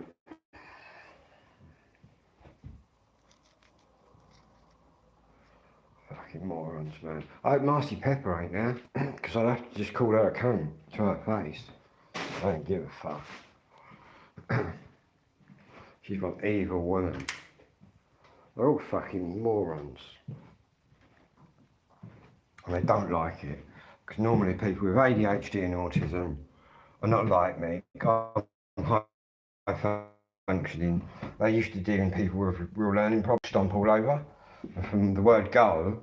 Fucking morons, man. I hope Marcy Pepper ain't there, because I'd have to just call her a cunt to her face. I don't give a fuck. She's one evil woman. They're all fucking morons. And they don't like it. Because normally people with ADHD and autism are not like me. I'm high functioning. They used to deal with people with real learning problems, stomp all over. And from the word go,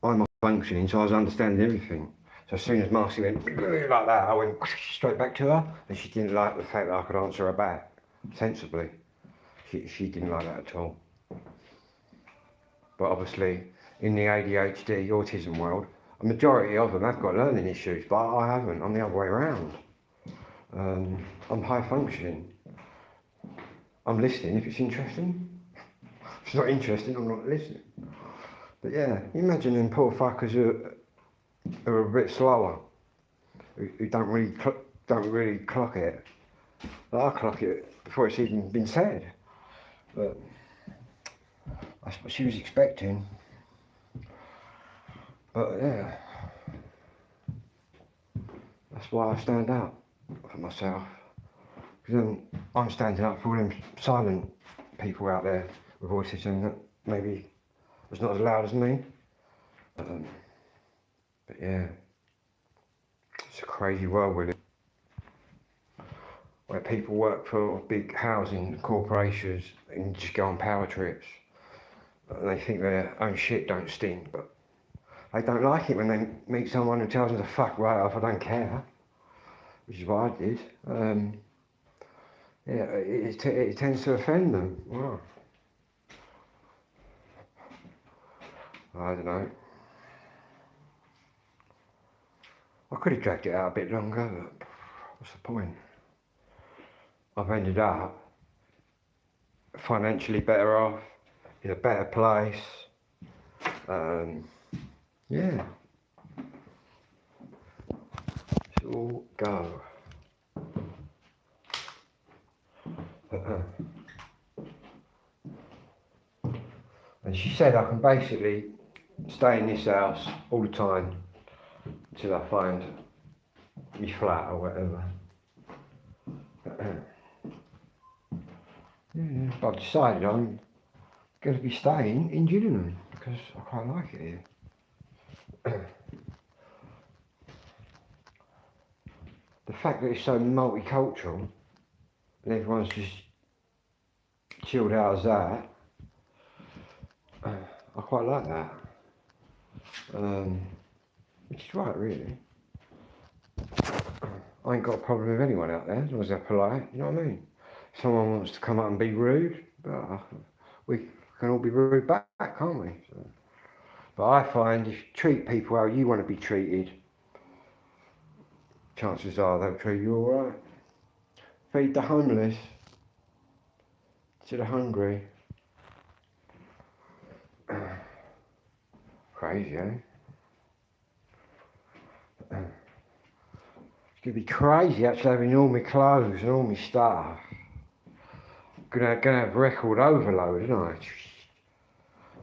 I'm high functioning, so I was understanding everything. So as soon as Marcy went like that, I went straight back to her, and she didn't like the fact that I could answer her back sensibly. She didn't like that at all. But obviously, in the ADHD, autism world, a majority of them have got learning issues, but I haven't. I'm the other way around. I'm high functioning. I'm listening if it's interesting. If it's not interesting, I'm not listening. But yeah, imagine them poor fuckers who are a bit slower, who don't really clock it. But I clock it before it's even been said. But that's what she was expecting. But yeah, that's why I stand up for myself. Because I'm standing up for all them silent people out there with autism that maybe was not as loud as me. But yeah, it's a crazy world we live in, where people work for big housing corporations and just go on power trips. And they think their own shit don't stink, but they don't like it when they meet someone who tells them to fuck right off. I don't care, which is what I did. Yeah, it tends to offend them. Wow. I don't know. I could have dragged it out a bit longer, but what's the point? I've ended up financially better off, in a better place. Yeah. It's all go. said I can basically stay in this house all the time until I find my flat or whatever. Yeah, but I've decided I'm going to be staying in Gillingham because I quite like it here. The fact that it's so multicultural and everyone's just chilled out as that, I quite like that. Which is right, really. I ain't got a problem with anyone out there as long as they're polite, you know what I mean? Someone wants to come up and be rude, but we can all be rude back, can't we? So, but I find if you treat people how you want to be treated, chances are they'll treat you alright. Feed the homeless to the hungry. Crazy, eh? It's gonna be crazy actually having all my clothes and all my stuff. Gonna have record overload, isn't I?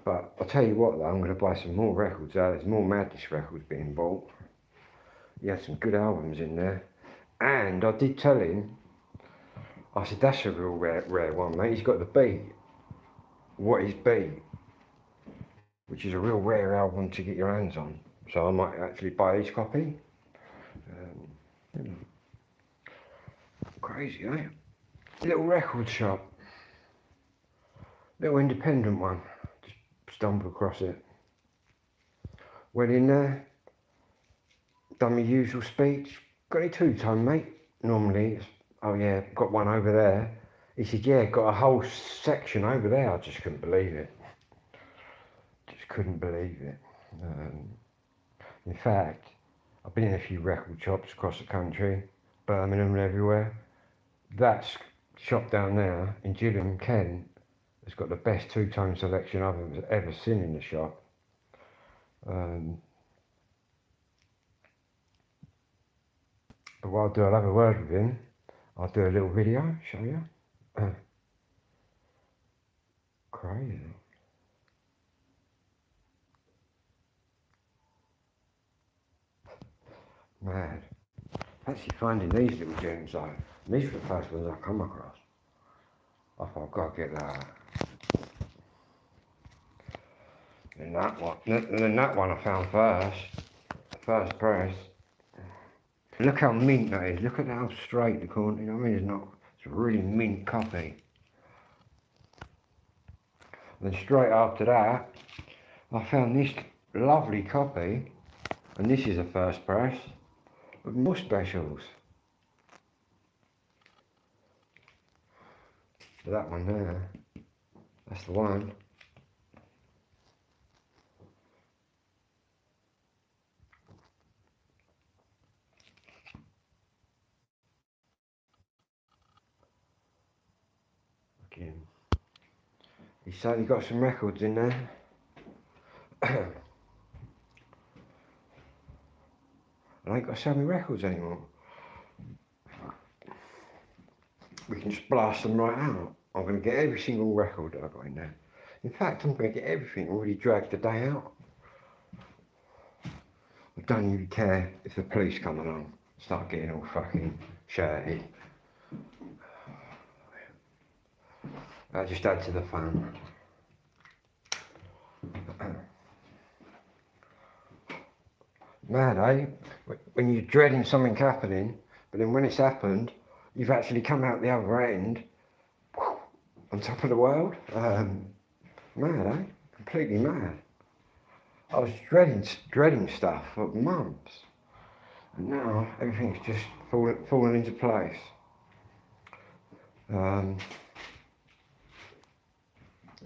But I'll tell you what though, I'm gonna buy some more records out. There's more Madness records being bought. He had some good albums in there. And I did tell him, I said, that's a real rare one, mate. He's got the beat. What is beat? Which is a real rare album to get your hands on. So I might actually buy his copy. Crazy, eh? Little record shop. Little independent one. Just stumbled across it. Went in there. Done my usual speech. Got any two-tone, mate? Normally it's, oh yeah, got one over there. He said, yeah, got a whole section over there. I just couldn't believe it. Just couldn't believe it. In fact, I've been in a few record shops across the country, Birmingham and everywhere. That shop down there in Gillingham, Kent, has got the best two-tone selection I've ever seen in the shop. But what I'll do, I'll have a word with him. I'll do a little video, show you. Crazy. Mad. Actually finding these little gems though. These are the first ones I've come across. I thought I've got to get that. And that one. And then that one I found first press. Look how mint that is. Look at how straight the corner. You know what I mean? It's a really mint copy. And then straight after that, I found this lovely copy, and this is a first press with more specials. That one there, that's the one. Again, he's certainly got some records in there. I ain't got so many records anymore. We can just blast them right out. I'm going to get every single record that I've got in there. In fact, I'm going to get everything already dragged the day out. I don't really care if the police come along, start getting all fucking shirty. That just adds to the fun. Mad, eh? When you're dreading something happening, but then when it's happened, you've actually come out the other end, on top of the world. Mad, eh? Completely mad. I was dreading stuff for months, and now everything's just fallen into place.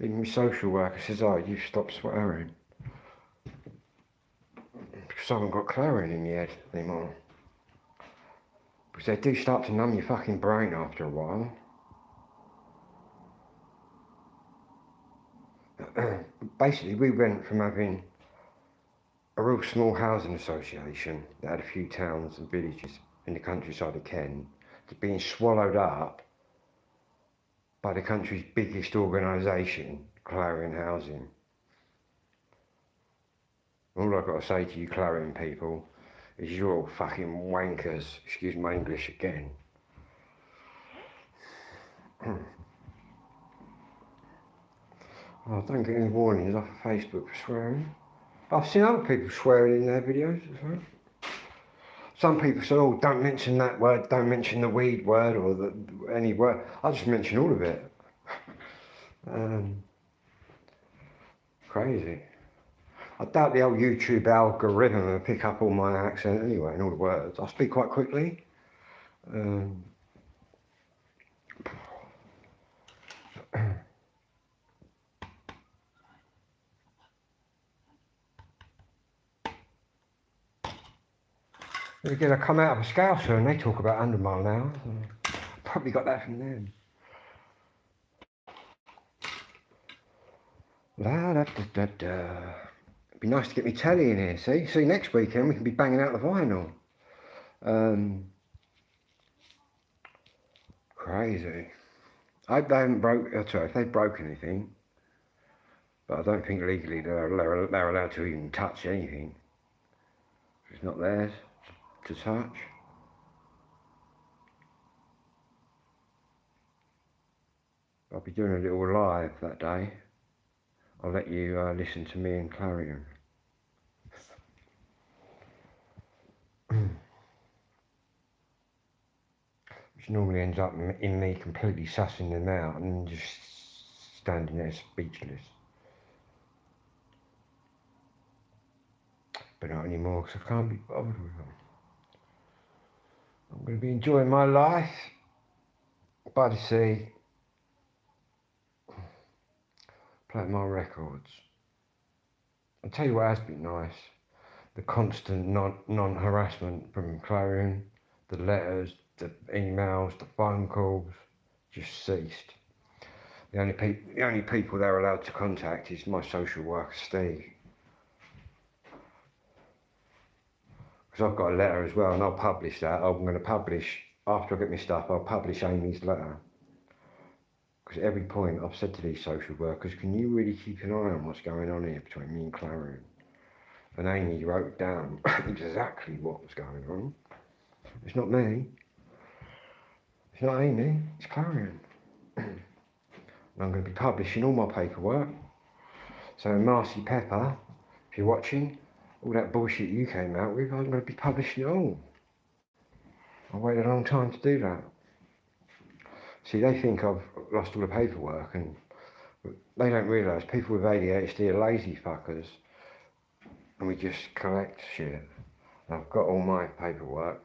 Even my social worker says, oh, you stop swearing. Because I haven't got clarity in my head anymore. Because they do start to numb your fucking brain after a while. Basically, we went from having a real small housing association that had a few towns and villages in the countryside of Kent to being swallowed up by the country's biggest organisation, Clarion Housing. All I've got to say to you Clarion people is you're all fucking wankers. Excuse my English again. Oh, don't get any warnings off of Facebook for swearing. I've seen other people swearing in their videos as well. Some people say, oh, don't mention that word, don't mention the weed word or any word. I just mention all of it. Crazy. I doubt the old YouTube algorithm will pick up all my accent anyway and all the words. I speak quite quickly. Again, I come out of a Scouser and they talk about 100 mile an hour. So probably got that from them. La da da da da. It'd be nice to get me telly in here, see? See, next weekend we can be banging out the vinyl. Crazy. I hope they haven't if they've broken anything. But I don't think legally they're allowed to even touch anything. It's not theirs to touch. I'll be doing a little live that day. I'll let you listen to me and Clarion. Which normally ends up in me completely sussing them out and just standing there speechless. But not anymore because I can't be bothered with them. I'm going to be enjoying my life by the sea, playing my records. I'll tell you what has been nice, the constant non-harassment from Clarion, the letters, the emails, the phone calls, just ceased. The only people they're allowed to contact is my social worker, Steve. Because I've got a letter as well and I'll publish that. I'm going to publish, after I get my stuff, I'll publish Amy's letter. Because at every point I've said to these social workers, can you really keep an eye on what's going on here between me and Clarion? And Amy wrote down exactly what was going on. It's not me. It's not Amy, it's Clarion. And I'm going to be publishing all my paperwork. So Marcy Pepper, if you're watching, all that bullshit you came out with, I'm going to be publishing it all. I waited a long time to do that. See, they think I've lost all the paperwork, and they don't realise people with ADHD are lazy fuckers, and we just collect shit. And I've got all my paperwork.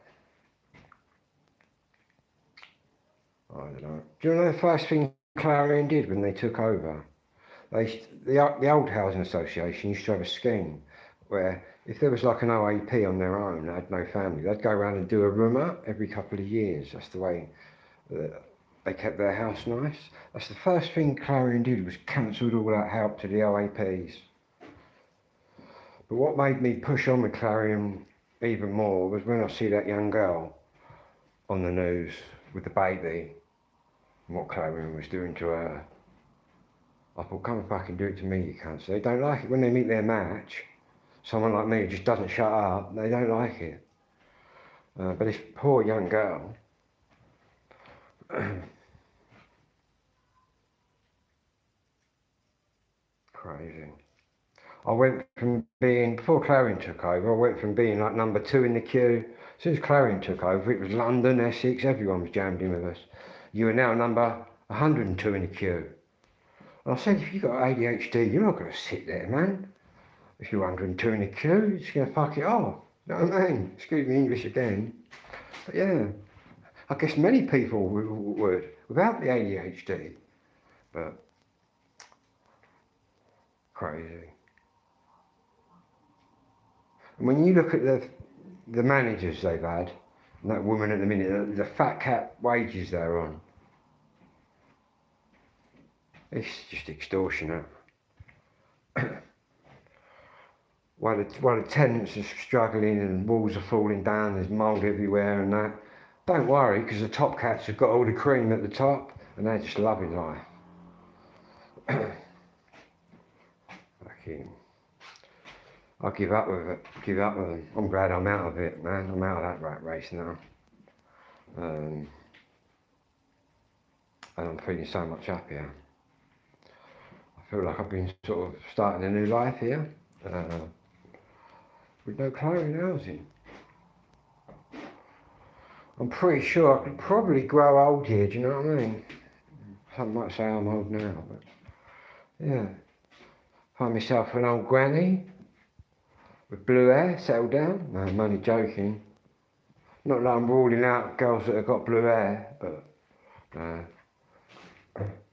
I don't know. Do you know the first thing Clarion did when they took over? The old housing association used to have a scheme where if there was like an OAP on their own, they had no family, they'd go around and do a room up every couple of years. That's the way they kept their house nice. That's the first thing Clarion did, was cancelled all that help to the OAPs. But what made me push on with Clarion even more was when I see that young girl on the news with the baby and what Clarion was doing to her. I thought, come and fucking do it to me, you cunts. They don't like it when they meet their match. Someone like me who just doesn't shut up, they don't like it. But this poor young girl, crazy. I went from being, before Clarion took over, I went from being like number 2 in the queue. As soon as Clarion took over, it was London, Essex, everyone was jammed in with us. You are now number 102 in the queue. And I said, if you've got ADHD, you're not going to sit there, man. If you're 102 in the queue, you're just going to fuck it off. You know what I mean? Excuse me English again. But yeah, I guess many people would without the ADHD. But crazy. And when you look at the managers they've had, and that woman at the minute, the fat cat wages they're on, it's just extortionate. While the tenants are struggling and walls are falling down, there's mould everywhere and that. Don't worry, because the top cats have got all the cream at the top and they're just loving life. Fucking. I give up with it. Give up with them. I'm glad I'm out of it, man. I'm out of that rat race now. And I'm feeling so much happier. I feel like I've been sort of starting a new life here. With no clothing housing. I'm pretty sure I could probably grow old here, do you know what I mean? Some might say I'm old now, but yeah. Find myself an old granny with blue hair, settle down. No, I'm only joking. Not that I'm ruling out girls that have got blue hair, but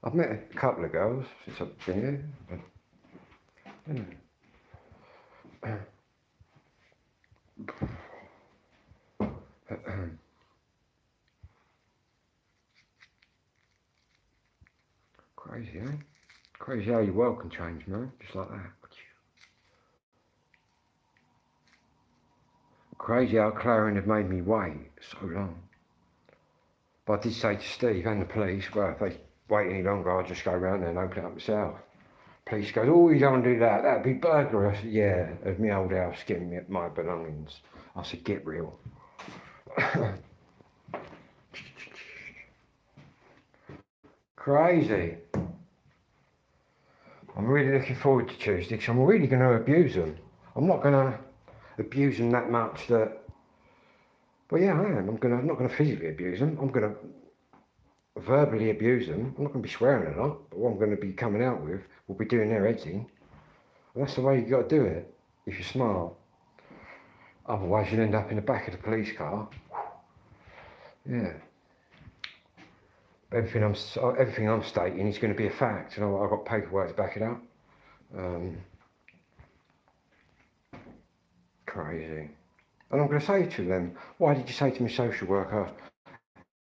I've met a couple of girls since I've been here. But, crazy, eh? Crazy how your world can change, man, just like that. Crazy how Clarion had made me wait so long. But I did say to Steve and the police, well, if they wait any longer, I'll just go round there and open it up myself. Police goes, oh, you don't want to do that, that'd be burglary. I said, yeah, of my old house getting my belongings. I said, get real. Crazy. I'm really looking forward to Tuesday because I'm really going to abuse them. I'm not going to abuse them that much that... Well, yeah, I am. I'm not going to physically abuse them. I'm going to verbally abuse them. I'm not going to be swearing a lot, but what I'm going to be coming out with will be doing their heads in. And that's the way you got to do it, if you're smart. Otherwise, you'll end up in the back of the police car. Yeah. Everything I'm stating is going to be a fact, and I've got paperwork to back it up. Crazy. And I'm going to say to them, why did you say to me, social worker,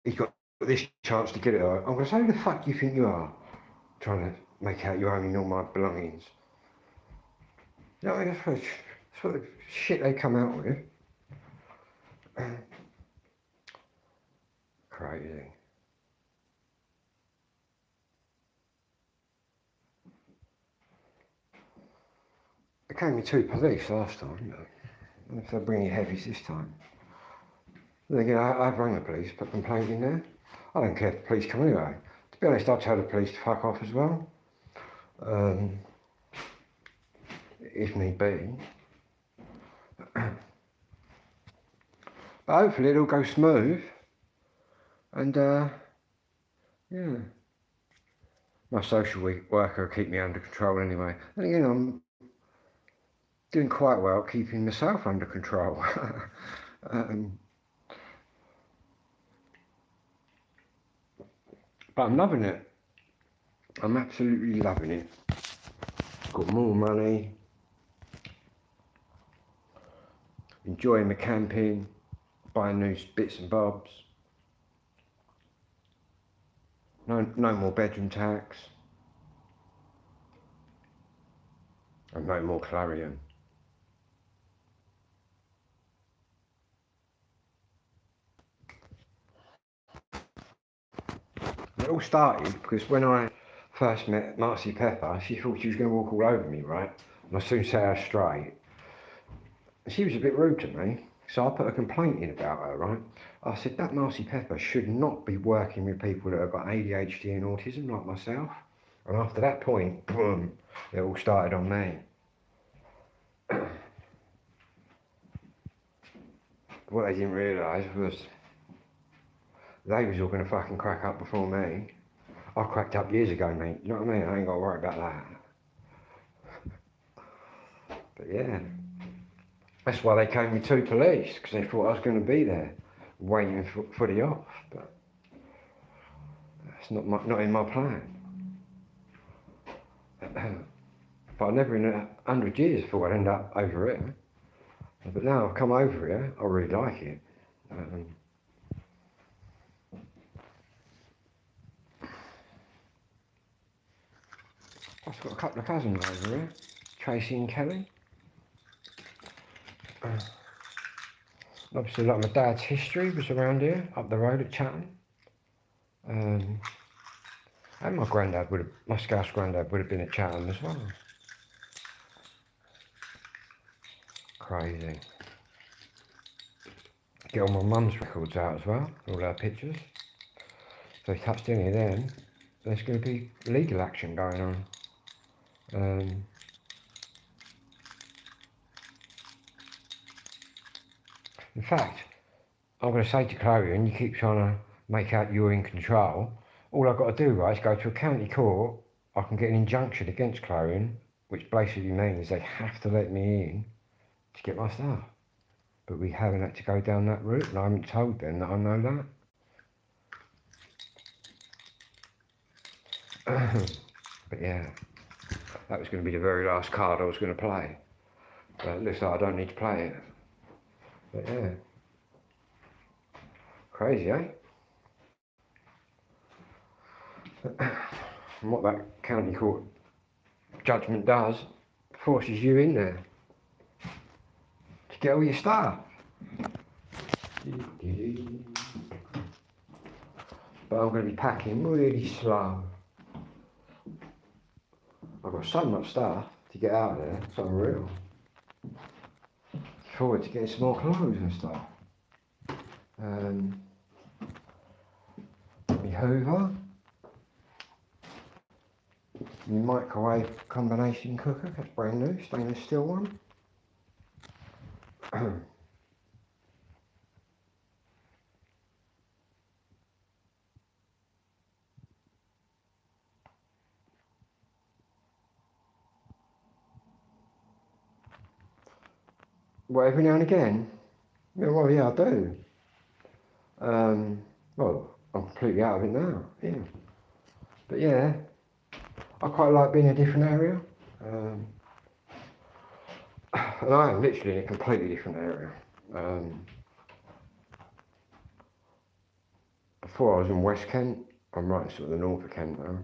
he's got this chance to get it out? I'm going to say, who the fuck do you think you are? Trying to make out you're owning all my belongings. You know, that's what the shit they come out with. Crazy. They came with 2 police last time, but if they're bringing heavies this time. Then again, I've rang the police, put a complaint in there. I don't care if the police come anyway. To be honest, I'll tell the police to fuck off as well. If need be. But hopefully it'll go smooth. And yeah. My social worker will keep me under control anyway. And again, I'm doing quite well keeping myself under control. But I'm loving it. I'm absolutely loving it. Got more money. Enjoying the camping. Buying new bits and bobs. No more bedroom tax. And no more Clarion. It all started because when I first met Marcy Pepper, she thought she was going to walk all over me, right? And I soon set her straight. And she was a bit rude to me, so I put a complaint in about her, right? I said, that Marcy Pepper should not be working with people that have got ADHD and autism like myself. And after that point, boom, it all started on me. What they didn't realise was they was all going to fucking crack up before me. I cracked up years ago, mate. You know what I mean? I ain't got to worry about that. But yeah, that's why they came with 2 police, because they thought I was going to be there, waiting for the off. But that's not in my plan. But I never in 100 years thought I'd end up over here. But now I've come over here, I really like it. I've got a couple of cousins over here, Tracy and Kelly. Obviously, like my dad's history was around here, up the road at Chatham. And my Scouse granddad would have been at Chatham as well. Crazy. Get all my mum's records out as well, all her pictures. If they touched any of them, there's going to be legal action going on. In fact, I'm going to say to Chloe, and you keep trying to make out you're in control, all I've got to do, right, is go to a county court. I can get an injunction against Chloe, which basically means they have to let me in to get my stuff. But we haven't had to go down that route, and I haven't told them that I know that. But yeah, that was going to be the very last card I was going to play. But it looks like I don't need to play it. But yeah. Crazy, eh? And what that county court judgment does, forces you in there to get all your stuff. But I'm going to be packing really slow. I've got so much stuff to get out of there, it's unreal. Forward to getting some more clothes and stuff. My Hoover. My microwave combination cooker, that's brand new, stainless steel one. Well, every now and again, well, yeah, I do. Well, I'm completely out of it now, yeah. But yeah, I quite like being in a different area. And I am literally in a completely different area. Before I was in West Kent, I'm right in sort of the north of Kent now.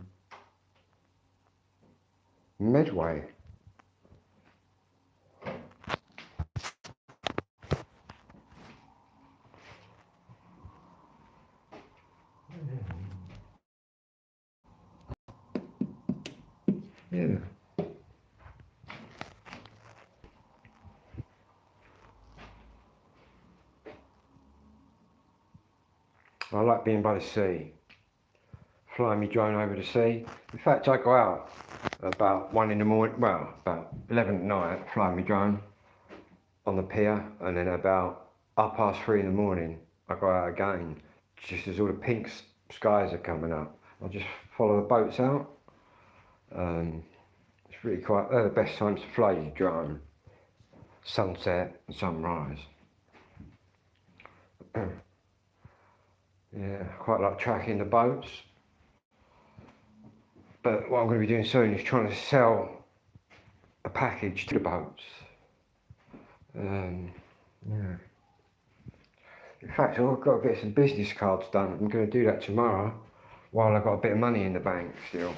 Medway. Yeah. I like being by the sea. Flying my drone over the sea. In fact, I go out about 1 in the morning, well, about 11 at night, flying my drone on the pier, and then about 3:30 in the morning, I go out again, just as all the pink skies are coming up. I just follow the boats out. It's really quite, they're the best times to fly your drone. Sunset and sunrise. Yeah, I quite like tracking the boats. But what I'm going to be doing soon is trying to sell a package to the boats. Yeah. In fact, I've got to get some business cards done. I'm going to do that tomorrow while I've got a bit of money in the bank still.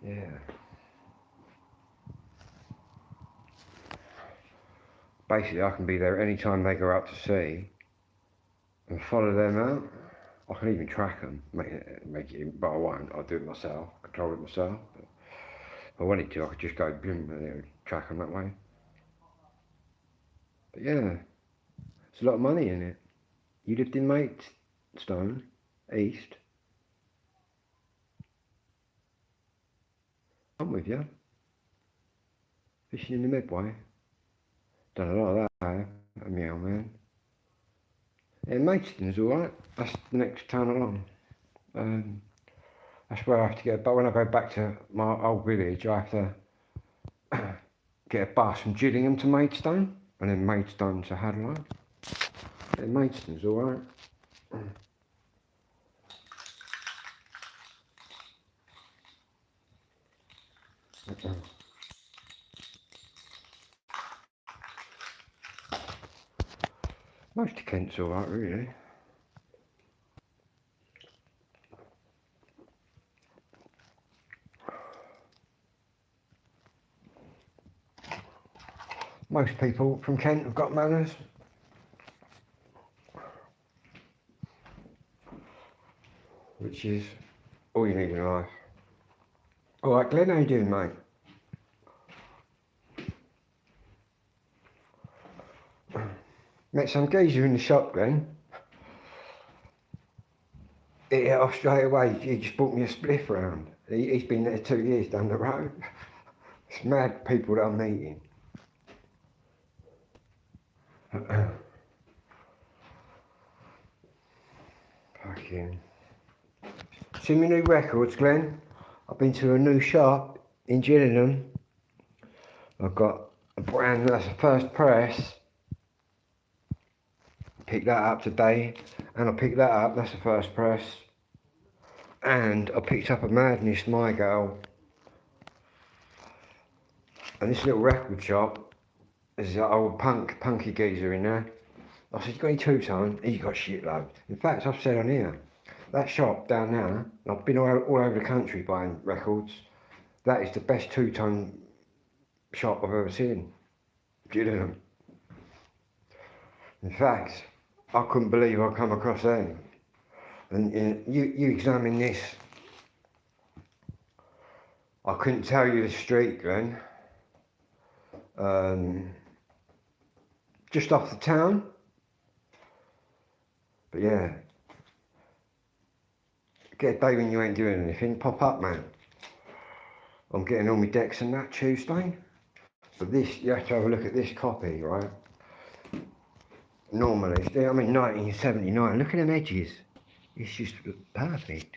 Yeah. Basically, I can be there any time they go out to sea and follow them out. I can even track them, make it, but I won't. I'll do it myself, control it myself. But if I wanted to, I could just go boom and track them that way. But yeah, there's a lot of money in it. You lived in Maidstone, East. I'm with you. Fishing in the Medway. Done a lot of that, a meow man. Yeah, Maidstone's alright. That's the next town along. That's where I have to get, but when I go back to my old village, I have to get a bus from Gillingham to Maidstone, and then Maidstone to Hadlow. Yeah, Maidstone's alright. Most of Kent's alright, really. Most people from Kent have got manners. Which is all you need in life. Alright, Glenn, how you doing, mate? Met some geezer in the shop then. He hit off straight away. He just brought me a spliff round. He's been there 2 years down the road. It's mad people that I'm meeting. Fucking. See my new records, Glenn? I've been to a new shop in Gillingham. I've got a brand, that's the first press. Picked that up today. And I picked that up, that's the first press. And I picked up a Madness My Girl. And this little record shop, there's an old punky geezer in there. I said, you got any two-tone? He's got shitloads. In fact, I've said on here, that shop down there, I've been all over the country buying records, that is the best two-tone shop I've ever seen. Gillingham. In fact, I couldn't believe I'd come across them. And you examine this. I couldn't tell you the street, Glenn. Just off the town. But yeah. Get a day when you ain't doing anything, pop up, man. I'm getting all my decks and that Tuesday. But this, you have to have a look at this copy, right? Normally, I'm in 1979. Look at them edges. It's just perfect.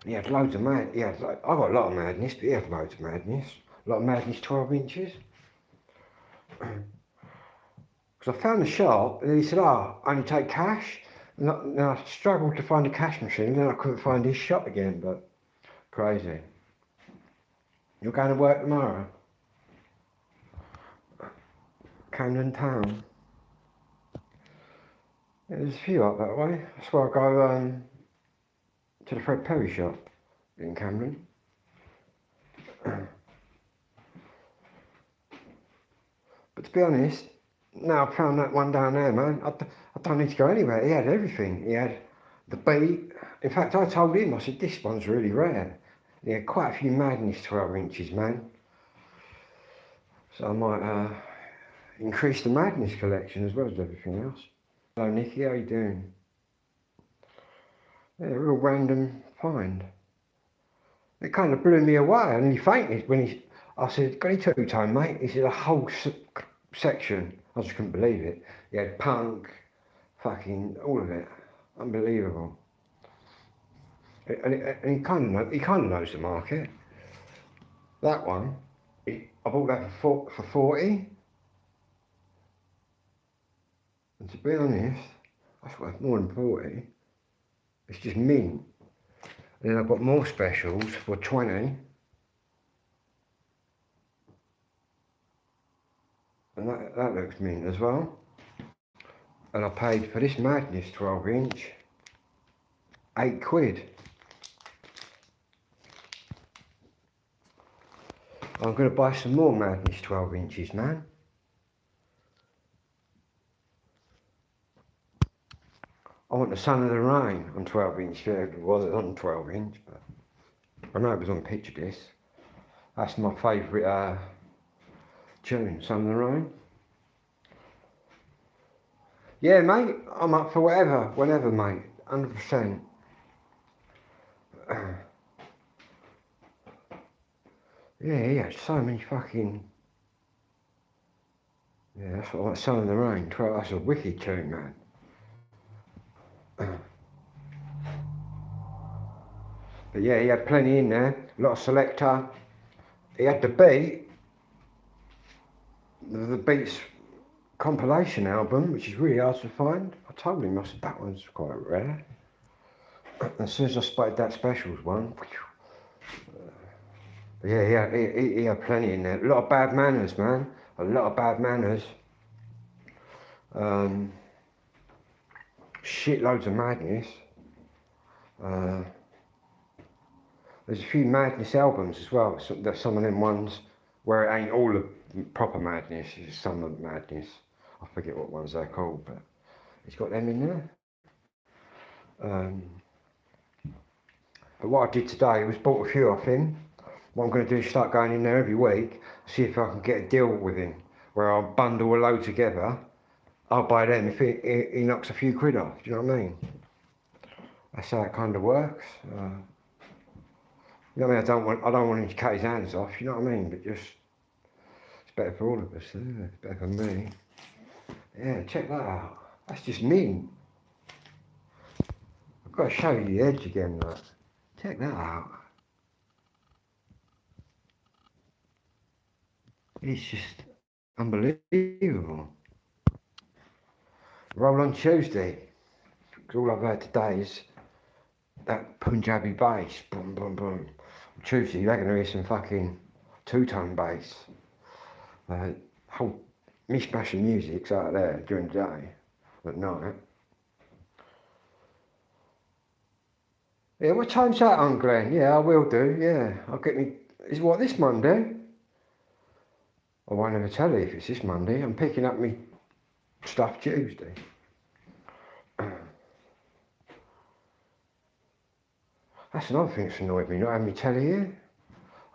He had loads of Madness. I got a lot of Madness, but he had loads of Madness. A lot of Madness 12 inches. Because I found the shop and he said, oh, I only take cash. And I struggled to find a cash machine, and then I couldn't find his shop again, but crazy. You're going to work tomorrow? Camden Town. Yeah, there's a few up that way. That's where I go to the Fred Perry shop in Camden. But to be honest, now I've found that one down there, man, I don't need to go anywhere. He had everything. He had the beat. In fact, I told him, I said, this one's really rare. He had quite a few Madness 12 inches, man. So I might increase the Madness collection as well as everything else. Hello, Nicky, how you doing? Yeah, a real random find. It kind of blew me away, and he fainted when I said, got any two-tone, mate? He said, a whole section. I just couldn't believe it. He had punk, fucking, all of it. Unbelievable. And he kind of knows the market. That one, I bought that for 40. And to be honest, that's worth more than 40. It's just mint. And then I've got more specials for 20. And that looks mint as well. And I paid for this Madness 12 inch, £8. I'm going to buy some more Madness 12 inches, man. I want the Sun of the Rain on 12 inch. Yeah, it wasn't on 12 inch, but I know it was on picture disc. That's my favourite tune, Sun of the Rain. Yeah, mate, I'm up for whatever, whenever, mate, 100%. Yeah, so many fucking... Yeah, that's what I like, Sun of the Rain. That's a wicked tune, man. But yeah, he had plenty in there, a lot of Selector. He had the beat, the Beats compilation album, which is really hard to find. I told him, I said, that one's quite rare. As soon as I spotted that specials one, yeah, he had plenty in there. A lot of Bad Manners, man. A lot of Bad Manners. Shitloads of Madness. There's a few Madness albums as well. There's some of them ones where it ain't all the proper Madness, it's some of the Madness. I forget what ones they're called, but it's got them in there. But what I did today was bought a few off him. What I'm going to do is start going in there every week, see if I can get a deal with him. where I'll bundle a load together. I'll buy them if he knocks a few quid off. Do you know what I mean? That's how it kind of works. You know what I mean? I don't want him to cut his hands off. You know what I mean? But just it's better for all of us. Yeah? It's better for me. Yeah, check that out. That's just mean. I've got to show you the edge again, though. Check that out. It's just unbelievable. Roll on Tuesday. Because all I've heard today is that Punjabi bass. Boom, boom, boom. Tuesday, you're going to hear some fucking two-tone bass. Whole mishmash of music's out there during the day. At night. Yeah, what time's that on, Glenn? Yeah, I will do, yeah. I'll get me... Is what, this Monday? I won't ever tell you if it's this Monday. I'm picking up me stuff Tuesday. That's another thing that's annoyed me, not having me telly here.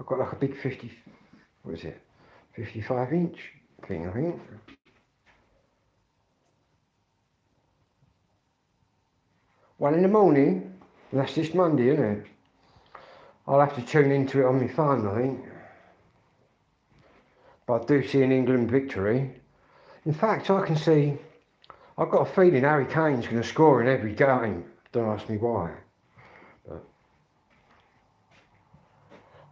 I've got like a big 55-inch thing, I think. One in the morning, and that's this Monday, isn't it? I'll have to tune into it on my phone, I think. But I do see an England victory. In fact, I can see, I've got a feeling Harry Kane's going to score in every game. Don't ask me why. But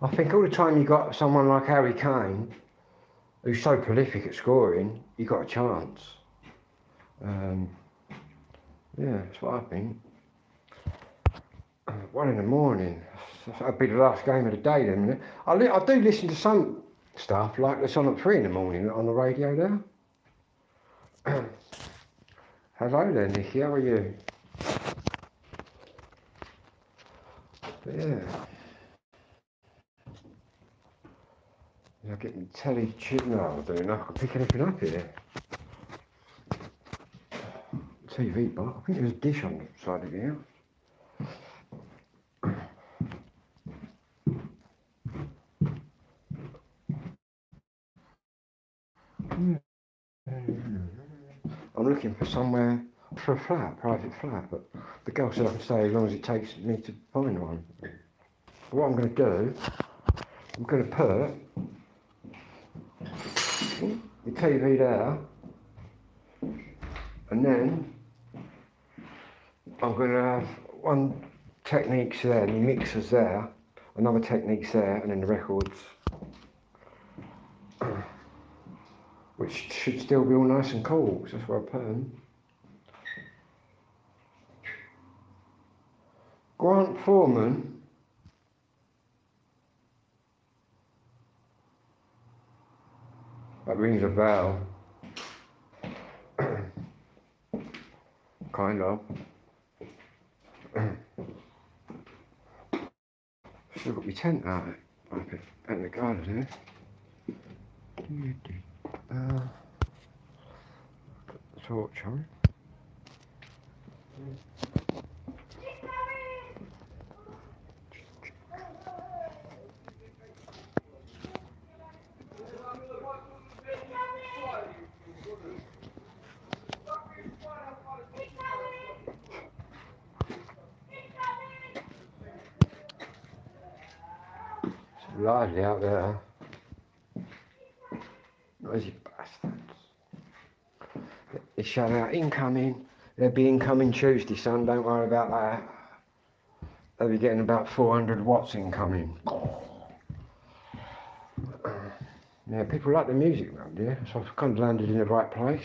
I think all the time you've got someone like Harry Kane, who's so prolific at scoring, you've got a chance. Yeah, that's what I think. 1 in the morning, that'll be the last game of the day then. I do listen to some stuff, like it's on at 3 in the morning on the radio there. Hello there, Nicky, how are you? But yeah. You're getting telly chip now, I don't know, I can pick anything up here. TV, but I think there's a dish on the side of here. I'm looking for somewhere for a flat, private flat, but the girl said I can stay as long as it takes me to find one. But what I'm going to do, I'm going to put the TV there, and then I'm going to have one Technics there, the mixers there, another Technics there, and then the records, which should still be all nice and cool, because that's where I put them. Grant Foreman. That rings a bell. Kind of. Still got my tent out up in the garden here. Got the torch on. It's lively out there. Noisy bastards. They shout out incoming. They'll be incoming Tuesday, son, don't worry about that. They'll be getting about 400 watts incoming. Yeah, people like the music around here, so I've kind of landed in the right place.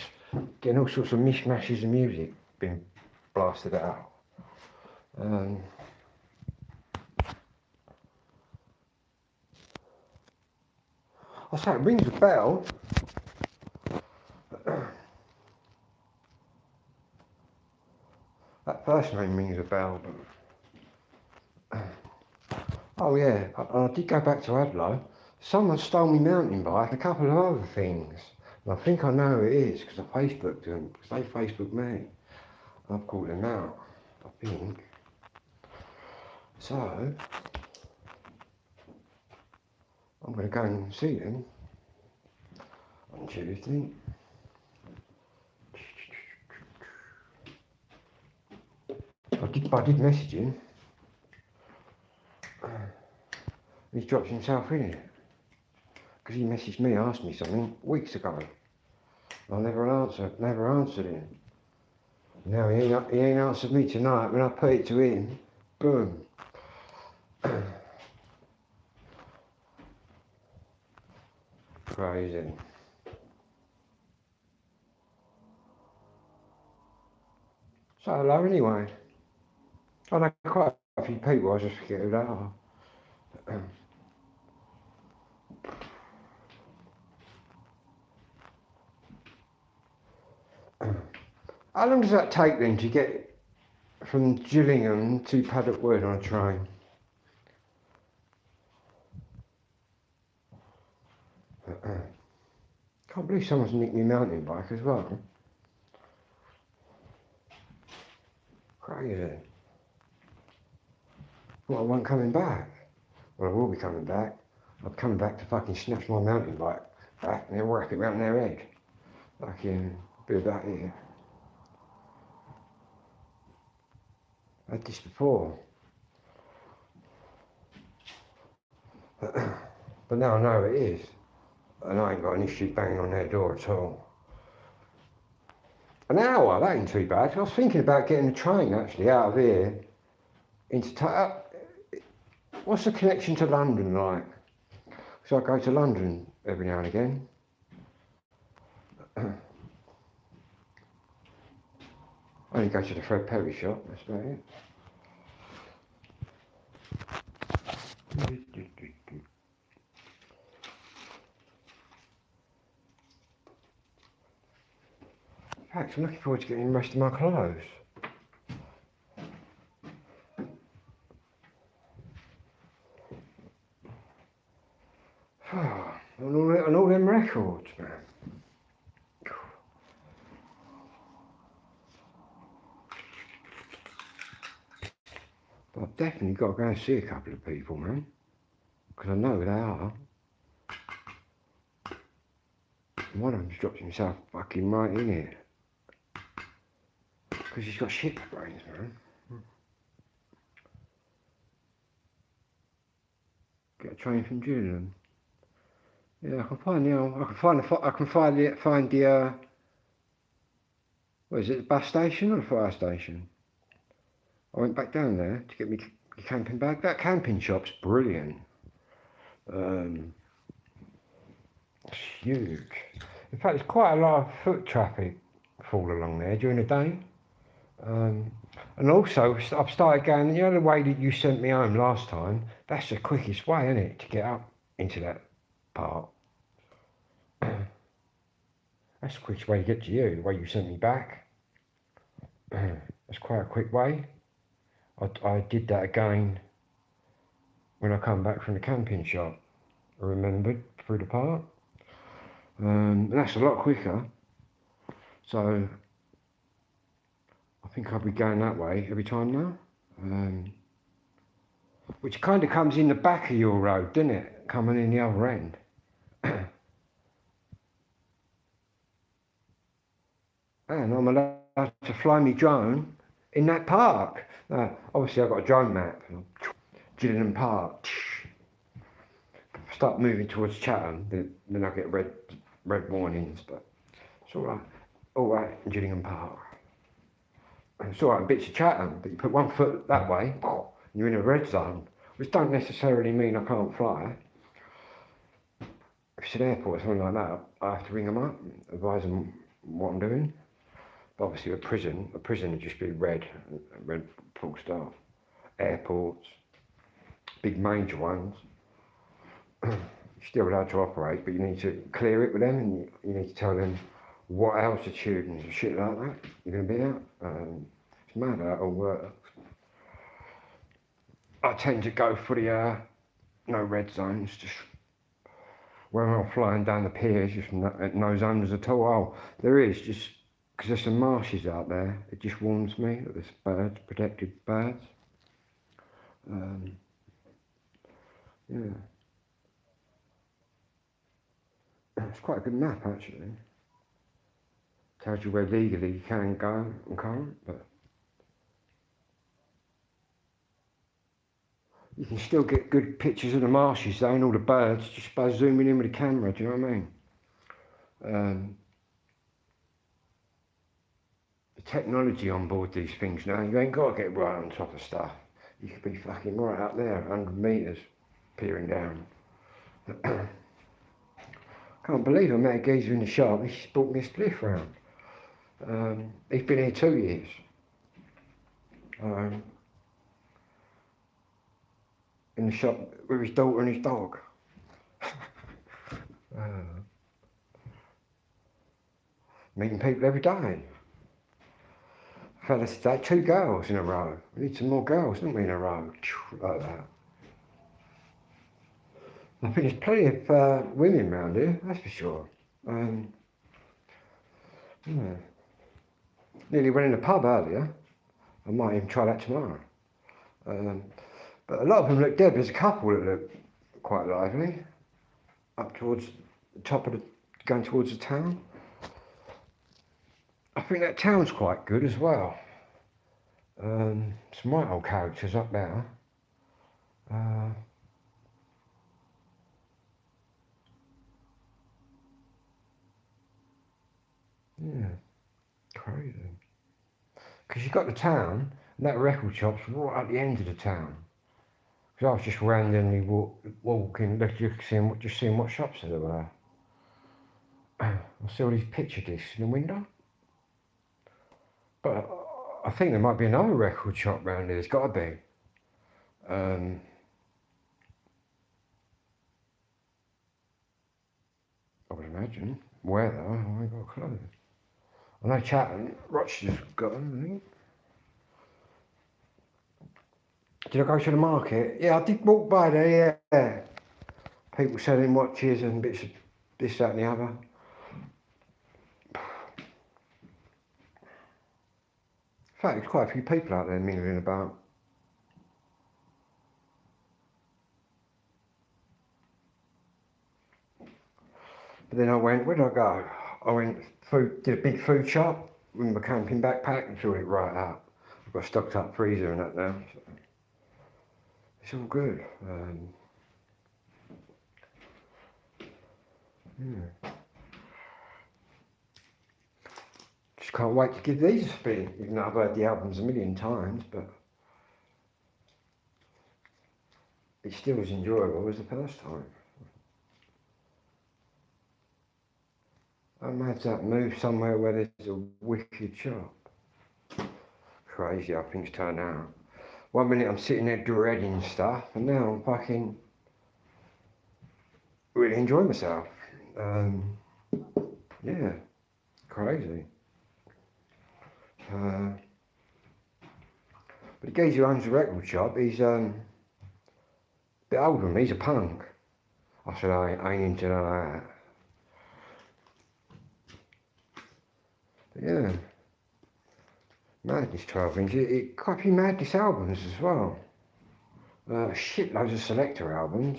Getting all sorts of mishmashes of music being blasted out. I say it rings a bell. That first name rings a bell, but oh yeah, I did go back to Adlo. Someone stole my mountain bike, a couple of other things. And I think I know who it is because I Facebooked them, because they Facebooked me. I've called them out, I think. So, I'm going to go and see them. on Tuesday. I did message him. He's dropped himself in it. Because he messaged me, asked me something weeks ago. I never answered him. Now he ain't answered me tonight. When I put it to him, boom. Crazy. So hello anyway. I know quite a few people, I just forget who they are. How long does that take then to get from Gillingham to Paddock Wood on a train? Can't believe someone's nicked my mountain bike as well. Crazy. Well, I wasn't coming back. Well, I will be coming back. I'm coming back to fucking snatch my mountain bike back and then wrap it round their head. Fucking be about here. I had this before. But now I know it is. And I ain't got an issue banging on their door at all. An hour, that ain't too bad. I was thinking about getting a train actually out of here into what's the connection to London like? So I go to London every now and again. I only go to the Fred Perry shop, that's about it. In fact, I'm looking forward to getting the rest of my clothes. And all them records, man. But I've definitely got to go and see a couple of people, man. Because I know who they are. And one of them's dropped himself fucking right in here. Because he's got shit brains, man. Get a train from Gillingham. Yeah, I can find the what is it, the bus station or the fire station? I went back down there to get me camping bag. That camping shop's brilliant. It's huge. In fact, there's quite a lot of foot traffic fall along there during the day. And also, I've started going, you know the way that you sent me home last time, that's the quickest way, isn't it, to get up into that part. That's the quickest way to get to you, the way you sent me back. That's quite a quick way. I did that again when I come back from the camping shop. I remembered through the park. And that's a lot quicker. So I think I'll be going that way every time now. Which kind of comes in the back of your road, doesn't it? Coming in the other end. And I'm allowed to fly my drone in that park. Obviously I've got a drone map. Gillingham Park. Start moving towards Chatham, then I get red warnings, but it's all right in Gillingham Park. And it's all right in bits of Chatham, but you put one foot that way, and you're in a red zone, which don't necessarily mean I can't fly. If it's an airport or something like that, I have to ring them up, advise them what I'm doing. But obviously a prison would just be red full stop. Airports, big major ones, you're still allowed to operate, but you need to clear it with them, and you need to tell them what altitude and shit like that you're going to be at. It's mad how it all works. I tend to go for the no red zones, just when I'm flying down the piers, just no zones at all. Oh, there is, just because there's some marshes out there, it just warns me that there's birds, protected birds. Yeah. It's quite a good map actually. Tells you where legally you can go and can't, but you can still get good pictures of the marshes though and all the birds just by zooming in with the camera, do you know what I mean? The technology on board these things now, you ain't got to get right on top of stuff. You could be fucking right up there, 100 metres, peering down. Can't believe I met a geezer in the shop, he's brought me a spliff round. He's been here 2 years. In the shop with his daughter and his dog. Meeting people every day. Fellas today, 2 girls in a row. We need some more girls, don't we, in a row? Like that. I think there's plenty of women around here, that's for sure. Yeah. Nearly went in a pub earlier. I might even try that tomorrow. But a lot of them look dead. There's a couple that look quite lively. Up towards the top of the, going towards the town. I think that town's quite good as well. Some right old characters up there. Yeah, crazy. Because you've got the town, and that record shop's right at the end of the town. Because I was just randomly walking, just seeing what shops there were. I see all these picture discs in the window. But I think there might be another record shop round here, there's got to be. I would imagine. Where though, I ain't got a clue. I know Chatham, Rochester's got them, I think. Did I go to the market? Yeah, I did walk by there, yeah. People selling watches and bits of this, that and the other. In fact, there's quite a few people out there mingling about. But then I went, where did I go? I went did a big food shop with my camping backpack and filled it right up. I've got a stocked up freezer and that now. So it's all good. Yeah. Just can't wait to give these a spin, even though I've heard the albums a million times, but it's still as enjoyable as the first time. I might have to move somewhere where there's a wicked shop. Crazy how things turn out. 1 minute I'm sitting there dreading stuff, and now I'm fucking really enjoying myself. Yeah, crazy. But the geezer who owns the record shop, he's a bit older than me, he's a punk. I said, I ain't into that. But yeah, Madness 12 inch, quite a few Madness albums as well. Shitloads of Selector albums.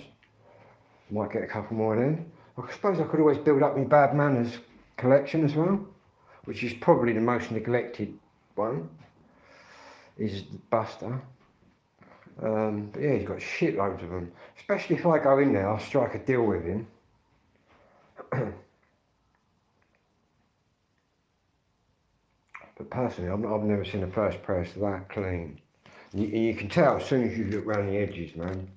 Might get a couple more then. I suppose I could always build up my Bad Manners collection as well, which is probably the most neglected one, is Buster. But yeah, he's got shitloads of them. Especially if I go in there, I'll strike a deal with him. But personally, I've never seen a first press that clean. You can tell as soon as you look around the edges, man.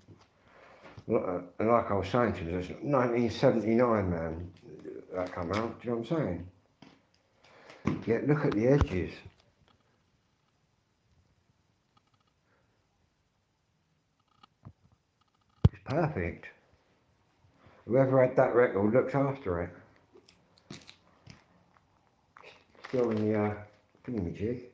And like I was saying to you, it's 1979, man, that come out. Do you know what I'm saying? Yeah, look at the edges. It's perfect. Whoever had that record looked after it. Still in the thingamajig.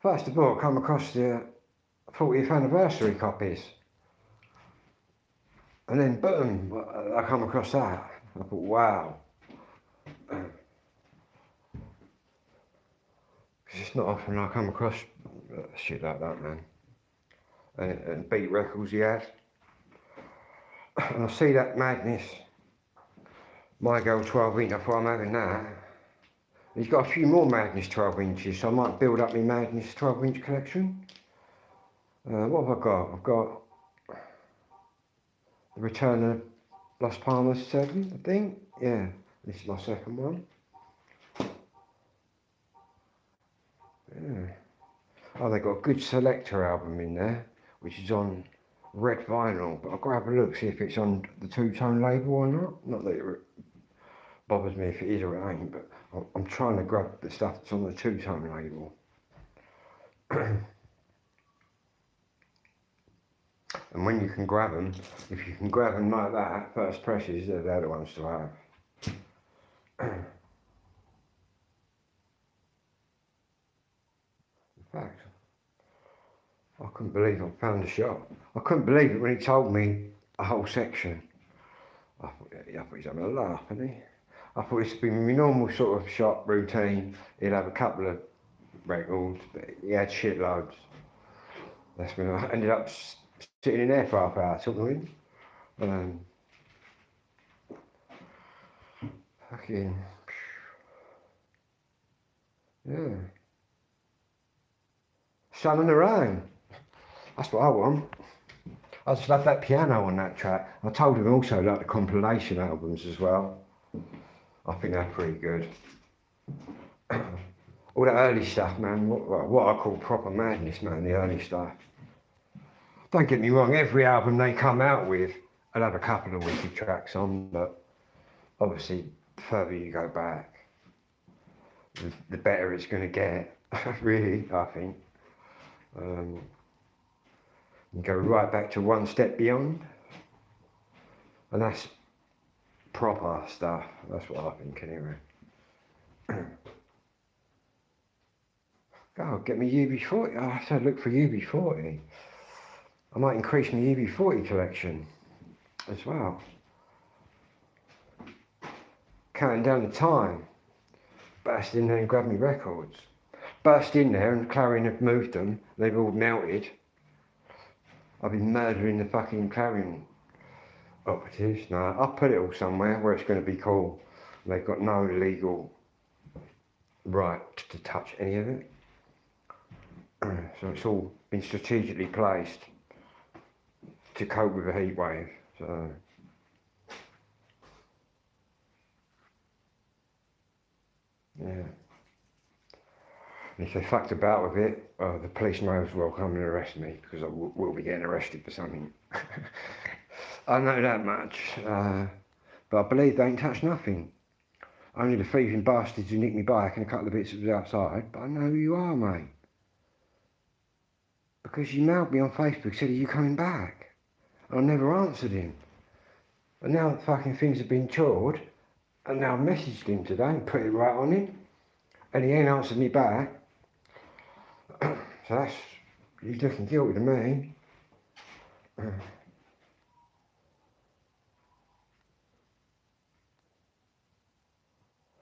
First of all, I come across the 40th anniversary copies. And then boom, I come across that. I thought, wow. It's not often I come across shit like that, man. And Beat records he had. And I see that Madness, My Girl 12 inch, I thought I'm having that. He's got a few more Madness 12 inches, so I might build up my Madness 12 inch collection. What have I got? I've got The Return of Las Palmas 7, I think. Yeah, this is my second one. Yeah. Oh, they got a good Selector album in there, which is on red vinyl, but I'll go have a look, see if it's on the Two Tone label or not. Not that it bothers me if it is or it ain't, but I'm trying to grab the stuff that's on the Two Tone label. And when you can grab them, if you can grab them like that, first presses, they're the ones to have. In fact, I couldn't believe I found a shop. I couldn't believe it when he told me a whole section. I thought he's having a laugh, hadn't he? I thought this would be my normal sort of shop routine. He'd have a couple of records, but he had shitloads. That's when I ended up sitting in there for half an hour, talking to him. Fucking, yeah. Sun and the Rain. That's what I want. I just love that piano on that track. I told him also like the compilation albums as well. I think they're pretty good. All that early stuff, man, what I call proper madness, man, the early stuff. Don't get me wrong, every album they come out with, I'll have a couple of wicked tracks on, but obviously, the further you go back, the better it's going to get, really, I think. You go right back to One Step Beyond, and that's proper stuff, that's what I think anyway. Oh, get me UB40, oh, I said look for UB40. I might increase my UB40 collection as well. Counting down the time, burst in there and grab me records. Burst in there and Clarion have moved them, they've all melted. I've been murdering the fucking Clarion operatives. No, I'll put it all somewhere where it's going to be cool. They've got no legal right to touch any of it. So it's all been strategically placed to cope with a heat wave. So yeah. And if they fucked about with it, the police may as well come and arrest me because I will be getting arrested for something. I know that much, but I believe they ain't touched nothing. Only the thieving bastards who nicked me bike and a couple of bits that was outside, but I know who you are, mate. Because you mailed me on Facebook, said, are you coming back? And I never answered him. And now the fucking things have been chawed, and now I've messaged him today and put it right on him, and he ain't answered me back. So that's, he's looking guilty to me.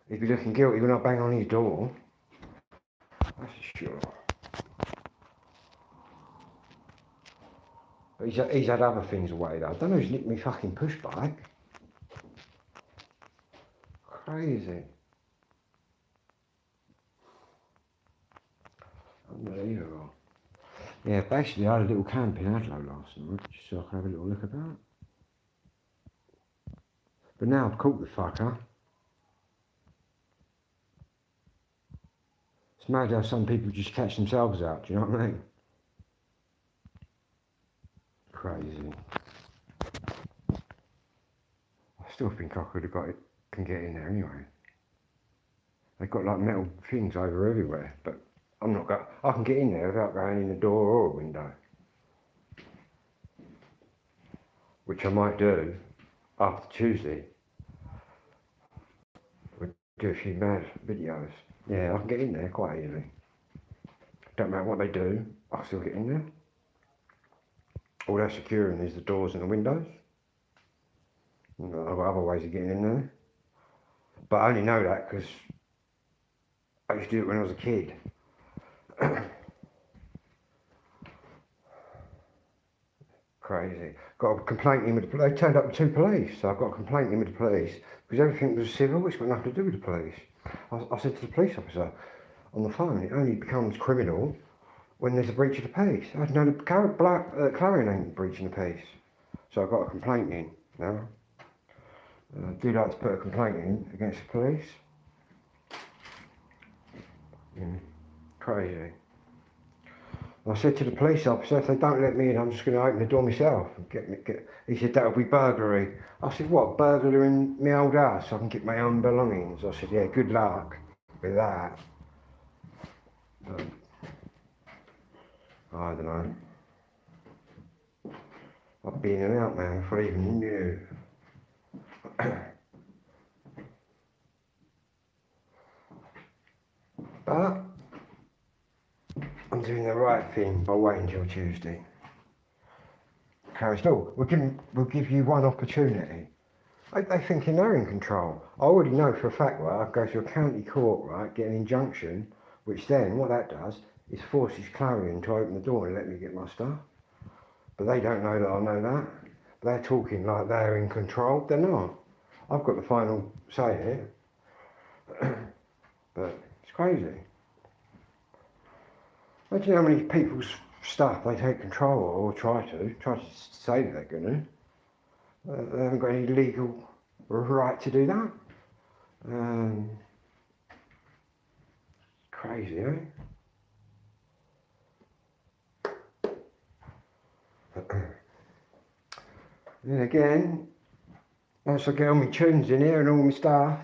He'd be looking guilty when I bang on his door. That's sure. But he's had other things away though. I don't know who's nicked me fucking push bike. Crazy. Unbelievable. Yeah, basically I had a little camp in Adlo last night, just so I could have a little look about. But now I've caught the fucker. It's mad how some people just catch themselves out, do you know what I mean? Crazy. I still think I could have got it, can get in there anyway. They've got like metal things over everywhere, but I'm not going, I can get in there without going in a door or a window. Which I might do after Tuesday. We'll do a few mad videos. Yeah, I can get in there quite easily. Don't matter what they do, I'll still get in there. All they're securing is the doors and the windows. I've got other ways of getting in there. But I only know that because I used to do it when I was a kid. Crazy. Got a complaint in with the police. They turned up with 2 police, so I've got a complaint in with the police because everything was civil. It's got nothing to do with the police. I said to the police officer on the phone, it only becomes criminal when there's a breach of the peace. I know the Clarion ain't breaching the peace, so I've got a complaint in now. I do like to put a complaint in against the police. Crazy. I said to the police officer, if they don't let me in, I'm just going to open the door myself. He said, that'll be burglary. I said, what, burglary in my old house so I can get my own belongings? I said, yeah, good luck with that. I don't know. I've been in and out, man, before I even knew. But I'm doing the right thing by waiting till Tuesday. Carrie Still, we'll give you one opportunity. They thinking they're in control. I already know for a fact, right, I go to a county court, right, get an injunction, which then, what that does, is forces Clarion to open the door and let me get my stuff. But they don't know that I know that. They're talking like they're in control. They're not. I've got the final say here. But it's crazy. Imagine how many people's stuff they take control of, or try to say that they're going to. They haven't got any legal right to do that. Crazy, eh? Then again, once I get all my tunes in here and all my stuff,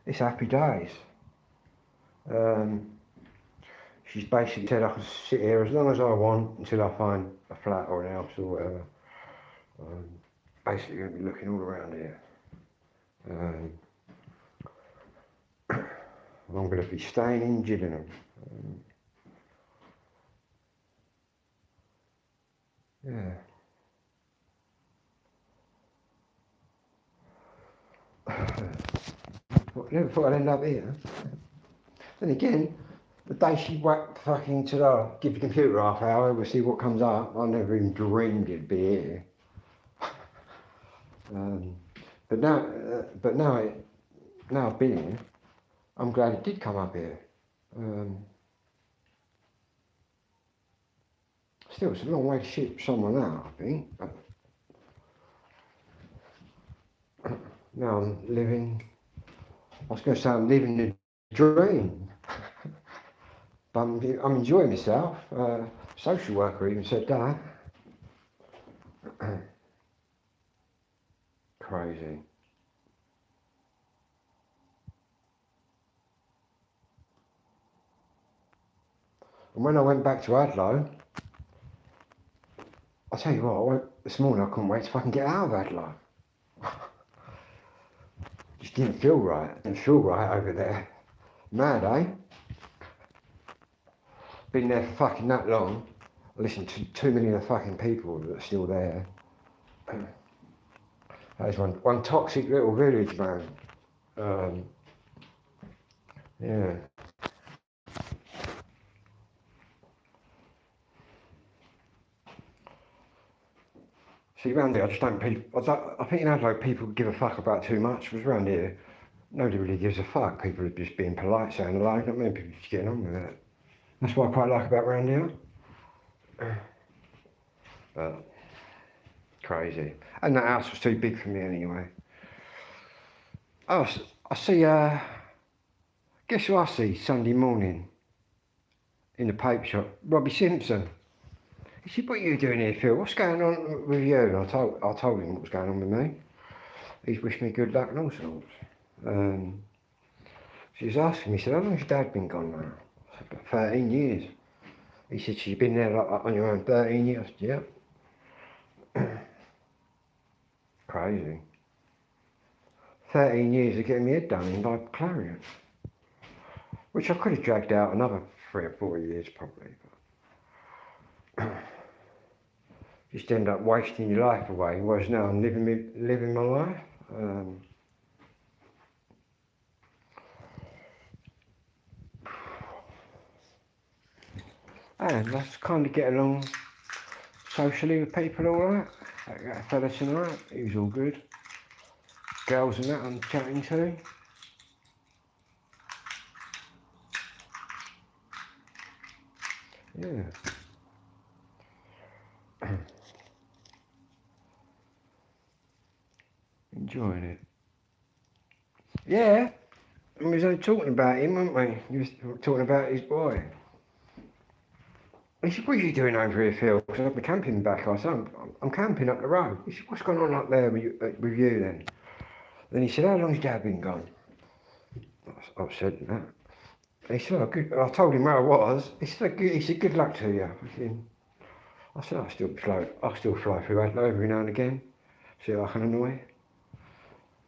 it's happy days. She's basically said I can sit here as long as I want until I find a flat or an house or whatever. Basically going to be looking all around here. I'm going to be staying in Gillingham. Yeah. Never thought I'd end up here. Then again, the day she whacked fucking to give the computer half hour, we'll see what comes up. I never even dreamed it'd be here. But now I've been here, I'm glad it did come up here. Still, it's a long way to ship someone out, I think. But now I'm living, I was going to say I'm living the dream. But I'm enjoying myself. Social worker even said that. Crazy. And when I went back to Adlo, I'll tell you what, this morning I couldn't wait to fucking get out of Adlo. Just didn't feel right. Didn't feel right over there. Mad, eh? Been there for fucking that long. I listened to 2 million of fucking people that are still there. That is one toxic little village, man. Yeah. See, around here, I think in Adelaide people give a fuck about too much, because around here, nobody really gives a fuck. People are just being polite, saying hello, not many people just getting on with it. That's what I quite like about around here. But, crazy. And that house was too big for me anyway. Oh, I see, guess who I see Sunday morning in the paper shop? Robbie Simpson. He said, what are you doing here, Phil? What's going on with you? And I told him what was going on with me. He's wished me good luck and all sorts. She was asking me, he said, how long has your dad been gone now? I said, about 13 years. He said, so you've been there like on your own 13 years? I said, yeah. Crazy. 13 years of getting my head done in by Clarion. Which I could have dragged out another 3 or 4 years probably. But just end up wasting your life away, whereas now I'm living my life. And let's kind of get along socially with people, all right. That fella tonight, he was all good. Girls and that I'm chatting to. Yeah. Enjoying it. Yeah. And we was only talking about him, weren't we? He was talking about his boy. He said, what are you doing over here, Phil? Because I've been camping back. I said, I'm camping up the road. He said, what's going on up there with you then? Then he said, how long's Dad been gone? I said that. He said, oh, good. I told him where I was. He said, good luck to you. I said, I still fly through Adelaide every now and again. See if I can annoy.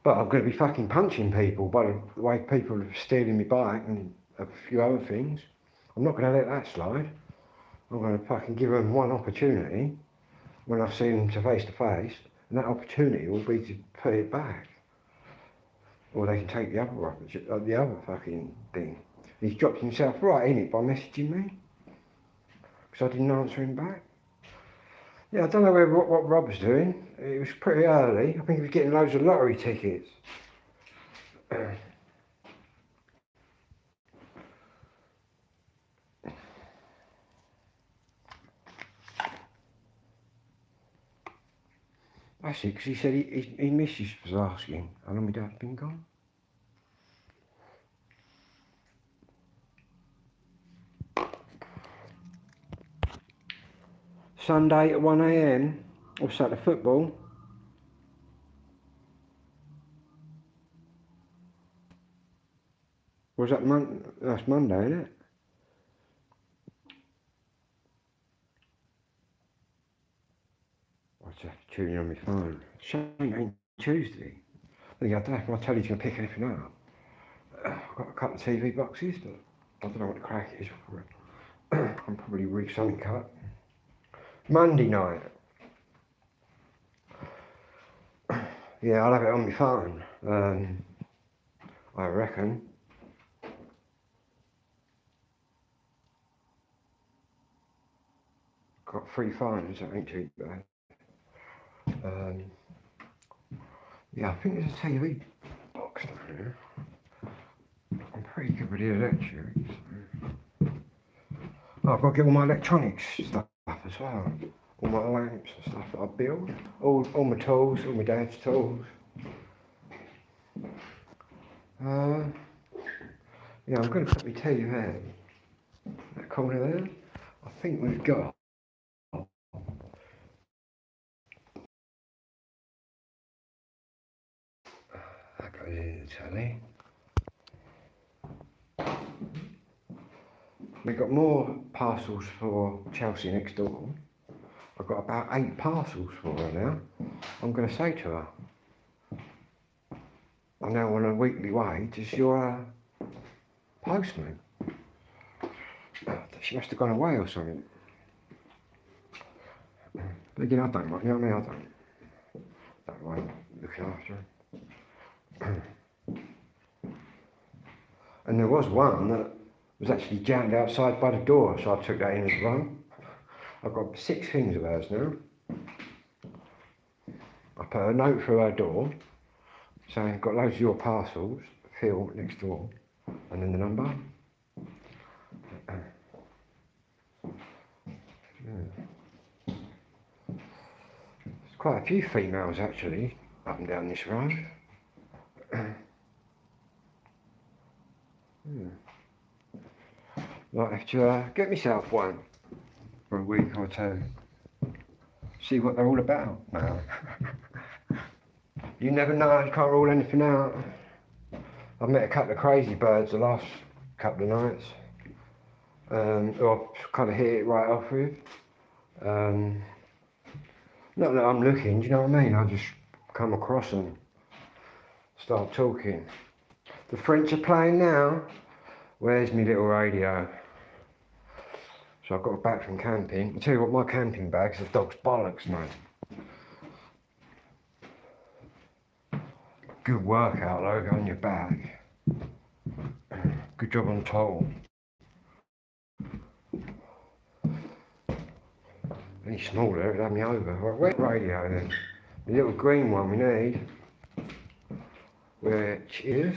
But I'm going to be fucking punching people by the way people are stealing my bike and a few other things. I'm not going to let that slide. I'm going to fucking give them one opportunity when I see them face to face, and that opportunity will be to put it back. Or they can take the other fucking thing. He's dropped himself right in it by messaging me, because I didn't answer him back. Yeah, I don't know what Rob was doing. It was pretty early. I think he was getting loads of lottery tickets. That's it, because he said his missus was asking how long my dad's been gone. Sunday at 1 AM, what's that, the football? Was that that's Monday, isn't it? I just have to tune in on my phone. Shame it ain't Tuesday. I don't know if my telly's going to pick anything up. I've got a couple of TV boxes, but I don't know what the crack is for it. I'll probably rig something up. Monday night. Yeah, I'll have it on my phone. I reckon. Got 3 phones, that ain't too bad. Yeah, I think there's a TV box down here. I'm pretty good with the electrics. Oh, I've got to get all my electronics stuff as well. All my lamps and stuff that I build. All my tools, all my dad's tools. Yeah, I'm going to put my TV there. That corner there. I think we've got. That goes in the telly. We've got more parcels for Chelsea next door. I've got about 8 parcels for her now. I'm going to say to her, I'm now on a weekly wage as your postman. She must have gone away or something. But again, I don't mind, you know what I mean? I don't mind looking after her. And there was one that was actually jammed outside by the door, so I took that in as well. I've got 6 things of hers now. I put a note through her door saying, got loads of your parcels, Phil next door, and then the number. Yeah. There's quite a few females actually up and down this road. Yeah. Might have to get myself one for a week or 2. See what they're all about now. You never know, you can't rule anything out. I've met a couple of crazy birds the last couple of nights. Who I've kind of hit it right off with. Not that I'm looking, do you know what I mean? I just come across them, start talking. The French are playing now. Where's my little radio? So I got back from camping. I'll tell you what, my camping bag's a dog's bollocks, mate. Good workout logo on your back. Good job on toll. Any smaller, it'd have me over. Right, where's the radio then? The little green one we need. Which is...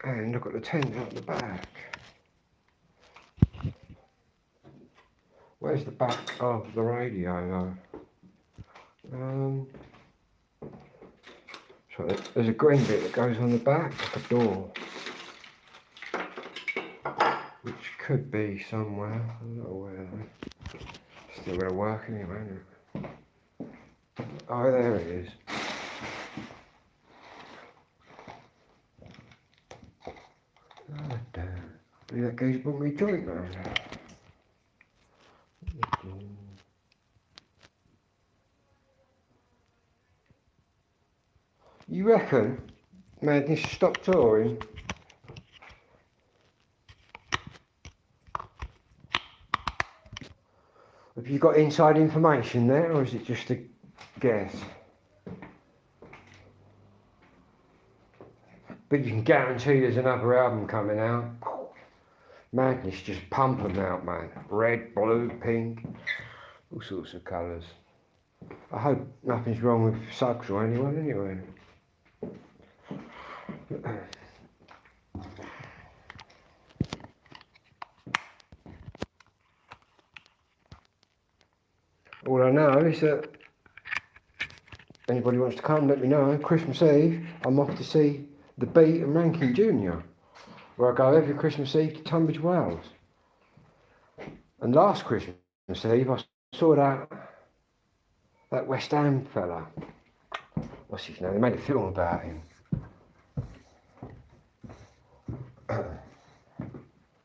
And look at the tent out the back. Where's the back of the radio though? So there's a green bit that goes on the back, like a door. Which could be somewhere, I don't know where though. Still gonna work anyway, isn't it? Oh, there it is. Oh, damn. That goes brought me joint now. You reckon Madness stopped touring? Have you got inside information there, or is it just a guess? But you can guarantee there's another album coming out. Madness just pump them out, man. Red, blue, pink, all sorts of colours. I hope nothing's wrong with Suggs or anyone anyway. All I know is that anybody wants to come, let me know. Christmas Eve, I'm off to see The Beat and Rankin Jr., where I go every Christmas Eve to Tunbridge Wells. And last Christmas Eve, I saw that West Ham fella. What's his name? They made a film about him.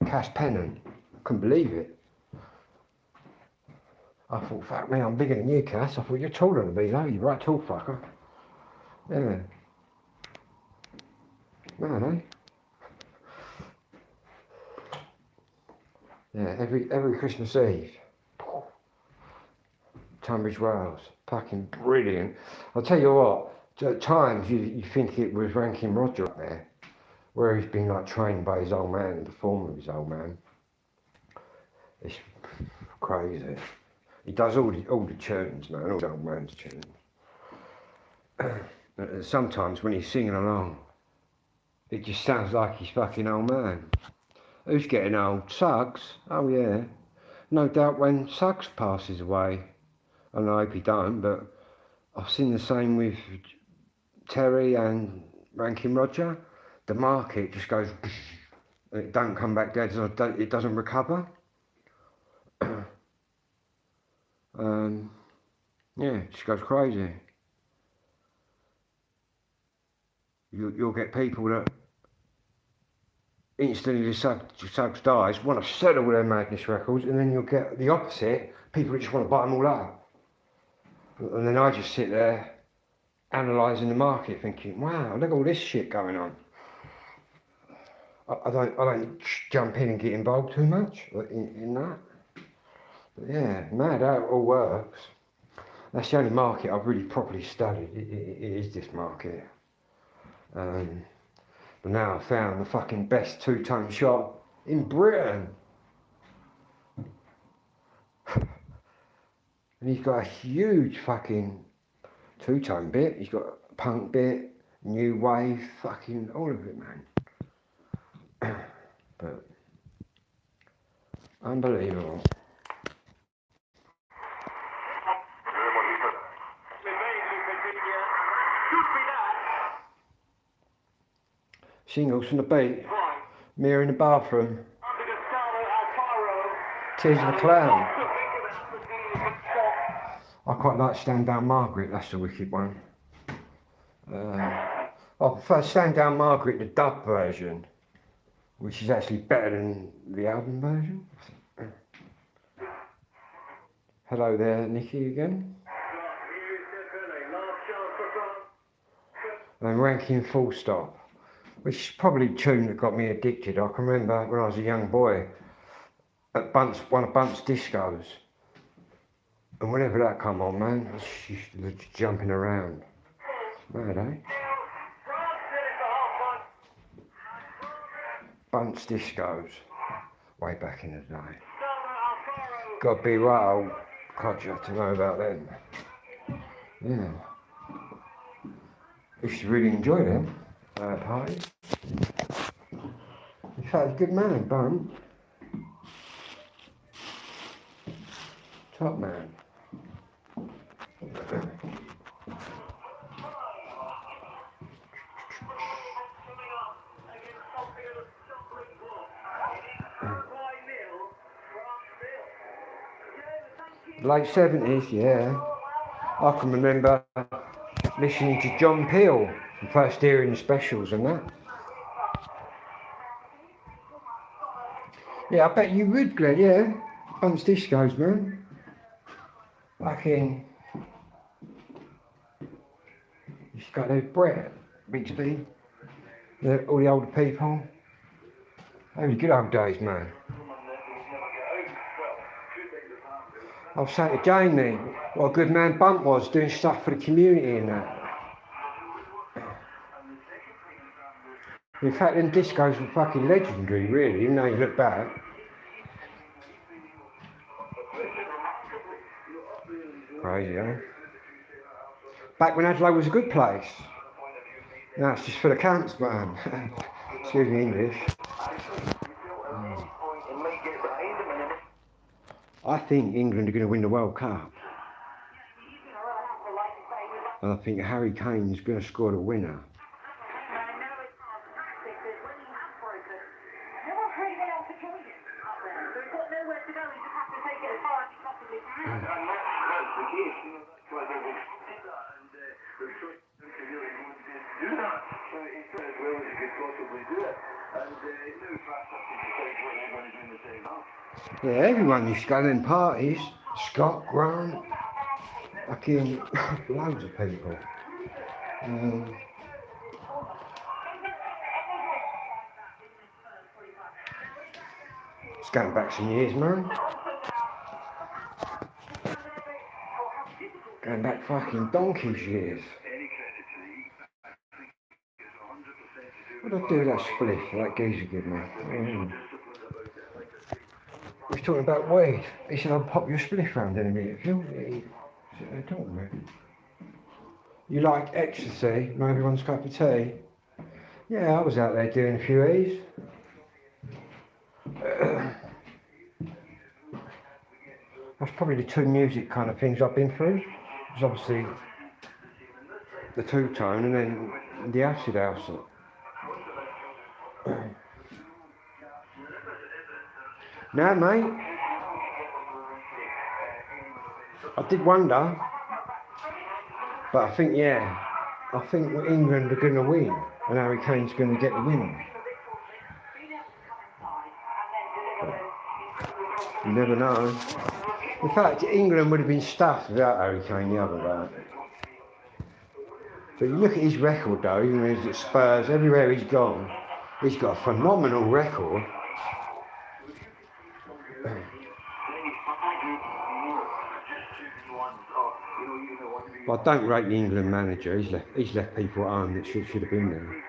Cass Pennant. Couldn't believe it. I thought, fuck me, I'm bigger than you, Cass. I thought, you're taller than me, though. You're right tall, fucker. Yeah. Man, eh? Yeah, every Christmas Eve. Tunbridge Wells. Fucking brilliant. I'll tell you what, at times you think it was Rankin Roger up there, where he's been like trained by his old man, the form of his old man. It's crazy. He does all the tunes, man, all the old man's tunes. But sometimes when he's singing along, it just sounds like he's fucking old man. Who's getting old? Suggs? Oh yeah. No doubt when Suggs passes away, and I hope he don't, but I've seen the same with Terry and Rankin Roger. The market just goes, and it don't come back down, it doesn't recover. Yeah, it just goes crazy. You'll get people that instantly Suggs dies, want to sell all their Madness records, and then you'll get the opposite, people that just want to buy them all up. And then I just sit there analysing the market, thinking, wow, look at all this shit going on. I don't jump in and get involved too much in that. But yeah, mad how it all works. That's the only market I've really properly studied. It is this market. But now I've found the fucking best two-tone shop in Britain. And he's got a huge fucking two-tone bit. He's got a punk bit, new wave, fucking all of it, man. But unbelievable. Singles from The Beat. Mirror in the Bathroom. Tears of a Clown. I quite like Stand Down Margaret, that's the wicked one. I prefer Stand Down Margaret, the dub version, which is actually better than the album version. Hello there, Nicky again. And Rankin Full Stop, which is probably a tune that got me addicted. I can remember when I was a young boy at one of Bunt's discos, and whenever that come on, man, I was just jumping around. Mad, eh? Bunt's discos. way back in the day. Got to be right old codger to know about them. Yeah. Used to really enjoy them parties. In fact, a good man, Bump. Top man. Late 70s, yeah. I can remember listening to John Peel and first hearing the specials and that. Yeah, I bet you would, Glenn, yeah. Bunch discos, man. Fucking. Used to go there with Brett, Bixby, all the older people. They were good old days, man. I was saying to Jamie what a good man Bump was, doing stuff for the community and that. In fact, them discos were fucking legendary, really, even though you look back. Crazy, eh? Back when Adelaide was a good place. Now it's just for the camps, man. Excuse me, English. I think England are going to win the World Cup. And I think Harry Kane's going to score the winner. Yeah, everyone used to go to them parties. Scott, Grant, fucking loads of people. It's going back some years, man. Going back fucking donkey's years. What did I do with that spliff that geezer give me? We was talking about weed. He said, I'll pop your spliff round in a minute. Phil, I said, talking about. You like ecstasy? Maybe everyone's cup of tea? Yeah, I was out there doing a few E's. That's probably the two music kind of things I've been through. It's obviously the two-tone and then the acid house. Now, mate, I did wonder, but I think, I think England are going to win and Harry Kane's going to get the win. You never know. In fact, England would have been stuffed without Harry Kane the other day. But you look at his record though, even when he's at Spurs, everywhere he's gone, he's got a phenomenal record. But I don't rate the England manager, he's left people at home that should have been there.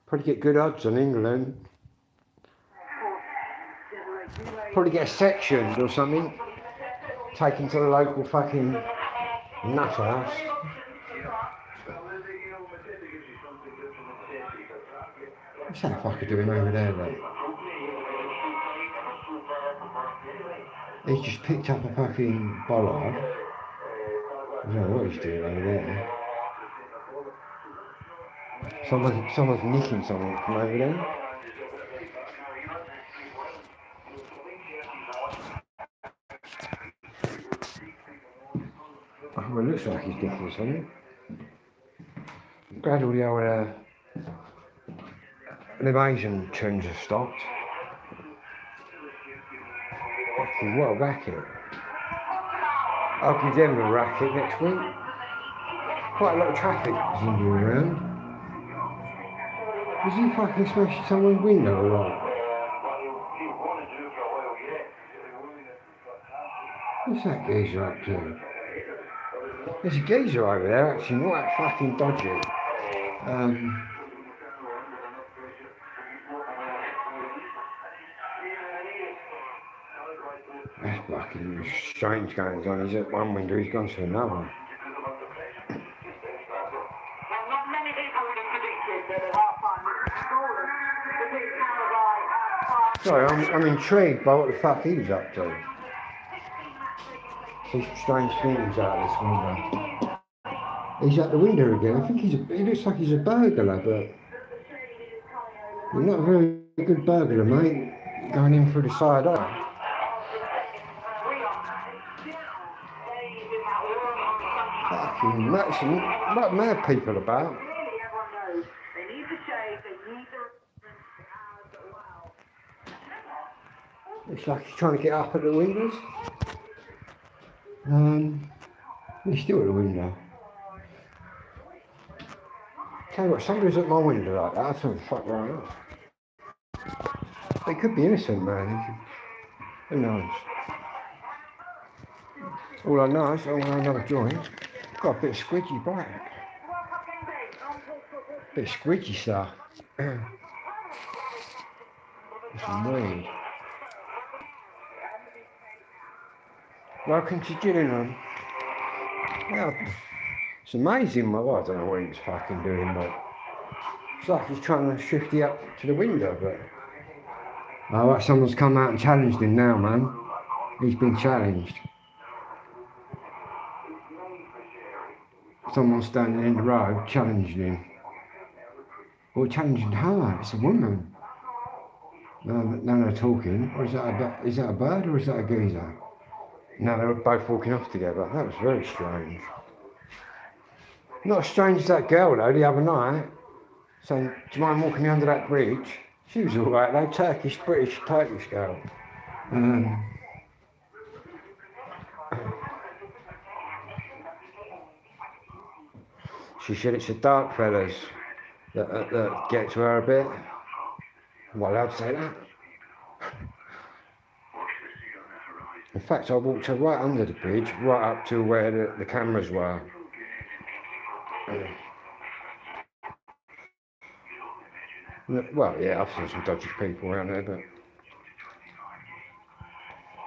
Probably get good odds on England. Probably get a section or something. Taken to the local fucking nut house. What's that fucker doing over there then? He's just picked up a fucking bollard. I don't know what he's doing over there. Someone's nicking something from over there. Oh, it looks like he's nicking something. I'm glad all the old them Asian tunes have stopped. Fucking what a racket. I'll give them a racket next week. Quite a lot of traffic zinging around. Was he fucking smashing someone's window or what? What's that geezer up to? There's a geezer over there, actually, not that fucking dodgy. That's fucking strange goings on. He's at one window, he's gone to another. Sorry, I'm intrigued by what the fuck he was up to. See strange things out this window. He's at the window again. I think he looks like he's a burglar, but you're not a very good burglar, mate. Going in through the side door. Fucking mad people about. It's like he's trying to get up at the windows. He's still at the window. Tell you what, somebody's at my window like that, I'll turn the fuck right off. They could be innocent, man. Who knows? All I know is I want another joint. Got a bit of squidgy back. Bit of squidgy stuff. Some weed. Welcome to Gillingham. Well, it's amazing, well, I don't know what he's fucking doing, but it's like he's trying to shift you up to the window, but... Oh, right, someone's come out and challenged him now, man. He's been challenged. Someone's standing in the road challenging him. Or challenging her, it's a woman. No, they're talking. Or is that a bird or is that a geezer? No, they were both walking off together. That was very strange. Not as strange as that girl though, the other night, saying, do you mind walking me under that bridge? She was alright though, Turkish girl. She said it's the dark fellas that get to her a bit. Am I allowed to say that? In fact, I walked her right under the bridge, right up to where the cameras were. Well, yeah, I've seen some dodgy people around there, but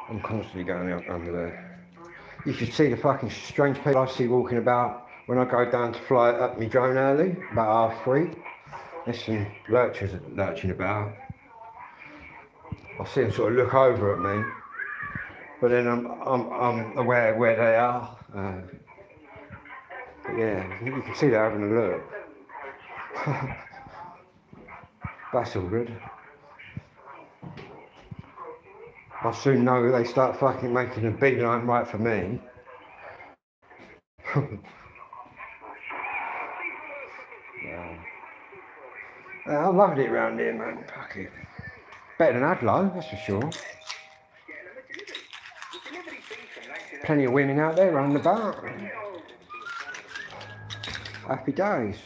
I'm constantly going out under there. You should see the fucking strange people I see walking about when I go down to fly up my drone early, about 3:30. There's some lurchers lurching about. I see them sort of look over at me, but then I'm aware where they are. But yeah, you can see they're having a look. That's all good. I'll soon know they start fucking making a beeline right for me. I loved it round here, man. Fuck it. Better than Adlo, that's for sure. Plenty of women out there running about. Happy days.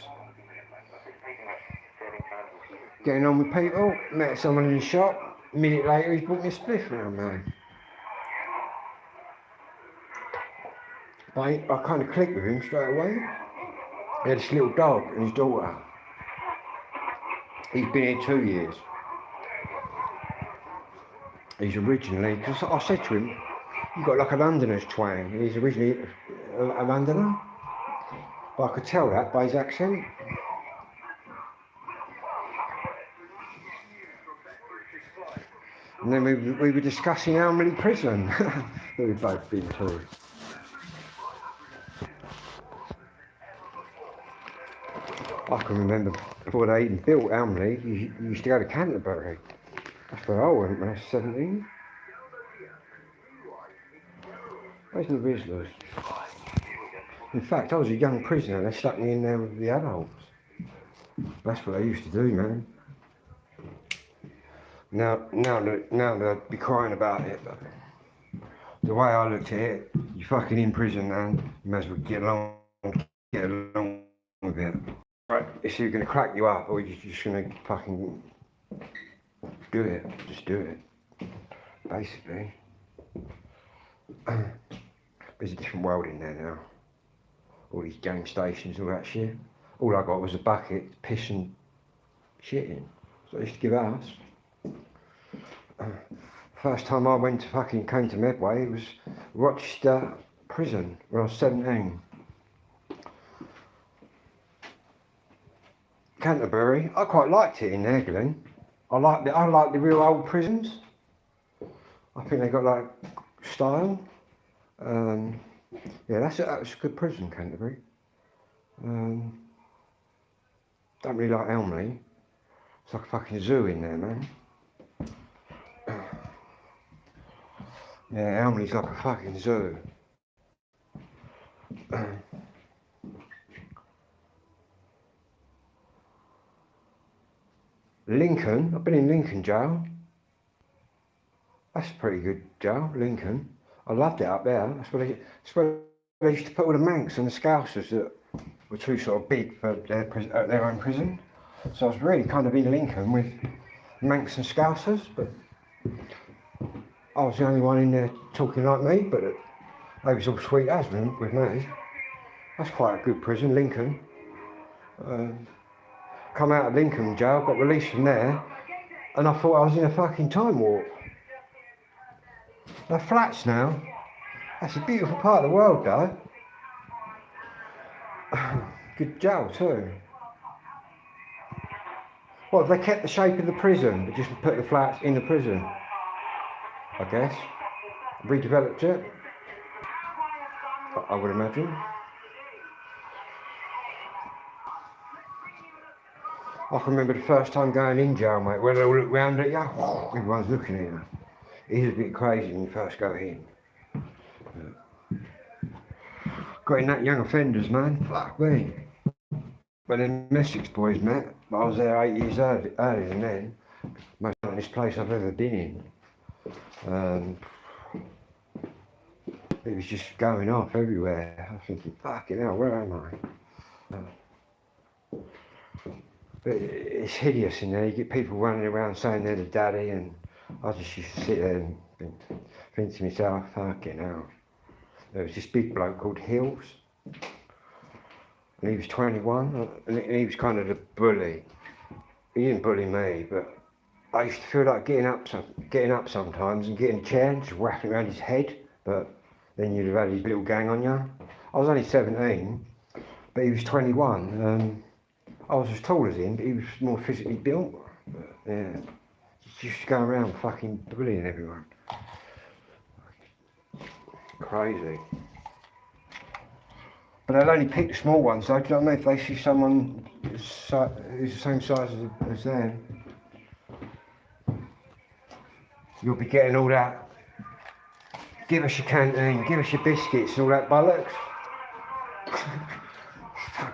Getting on with people. Met someone in the shop. A minute later, he's brought me a spliff round, man. But I kind of clicked with him straight away. He had this little dog and his daughter. He's been here 2 years. He's originally, because I said to him, you've got like a Londoner's twang. He's originally a Londoner. But I could tell that by his accent. And then we were discussing Elmley Prison that we've both been to. I can remember before they even built Elmley, you used to go to Canterbury. That's where I went when I was 17. Where's the Rizzlers? In fact, I was a young prisoner, they stuck me in there with the adults. That's what they used to do, man. Now they'd be crying about it, but the way I looked at it, you're fucking in prison, man. You may as well get along with it. Right, it's either going to crack you up or you're just going to fucking do it. Just do it. Basically. There's a different world in there now. all these gang stations, all that shit. All I got was a bucket, piss and shit in. So I used to give us. First time I went to came to Medway, it was Rochester Prison when I was 17. Canterbury, I quite liked it in there, Glenn. I like the real old prisons. I think they got like style. Yeah, that was a good prison, Canterbury. Don't really like Elmley. It's like a fucking zoo in there, man. Yeah, Elmley's like a fucking zoo. Lincoln, I've been in Lincoln jail. That's a pretty good jail, Lincoln. I loved it up there. That's where they used to put all the Manx and the Scousers that were too sort of big for their own prison. So I was really kind of in Lincoln with Manx and Scousers, but I was the only one in there talking like me, but they was all sweet as with me. That's quite a good prison, Lincoln. Come out of Lincoln jail, got released from there, and I thought I was in a fucking time warp. They're flats now. That's a beautiful part of the world, though. Good jail too. Well, they kept the shape of the prison, but just put the flats in the prison, I guess. Redeveloped it, I would imagine. I can remember the first time going in jail, mate, when they all look round at you, everyone's looking at you. It is a bit crazy when you first go in. Got in that young offenders, man, fuck me. When the Essex boys met, I was there 8 years earlier than then. Most honest place I've ever been in. It was just going off everywhere. I was thinking, fucking hell, where am I? But it's hideous in there. You get people running around saying they're the daddy, and I just used to sit there and think to myself, fucking hell. There was this big bloke called Hills, and he was 21, and he was kind of the bully. He didn't bully me, but I used to feel like getting up sometimes and getting a chair and just wrapping around his head, but then you'd have had his little gang on you. I was only 17, but he was 21. I was as tall as him, but he was more physically built. But, yeah, just going around fucking bullying everyone. Crazy. But they'll only pick the small ones, though. Do you know what I mean? If they see someone who's the same size as them, you'll be getting all that. Give us your canteen, give us your biscuits and all that bollocks.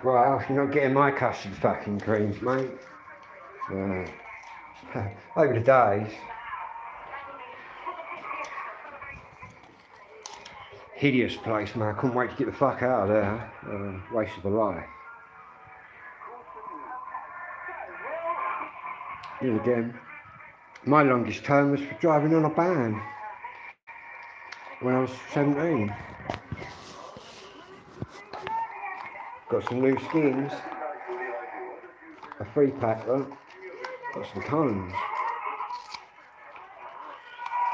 Right, you're not getting my custard fucking creams, mate. Over the days. Hideous place, man. I couldn't wait to get the fuck out of there. Waste of a life. Here again. My longest term was for driving on a van when I was 17. Got some new skins. A 3-pack, look. Got some cones.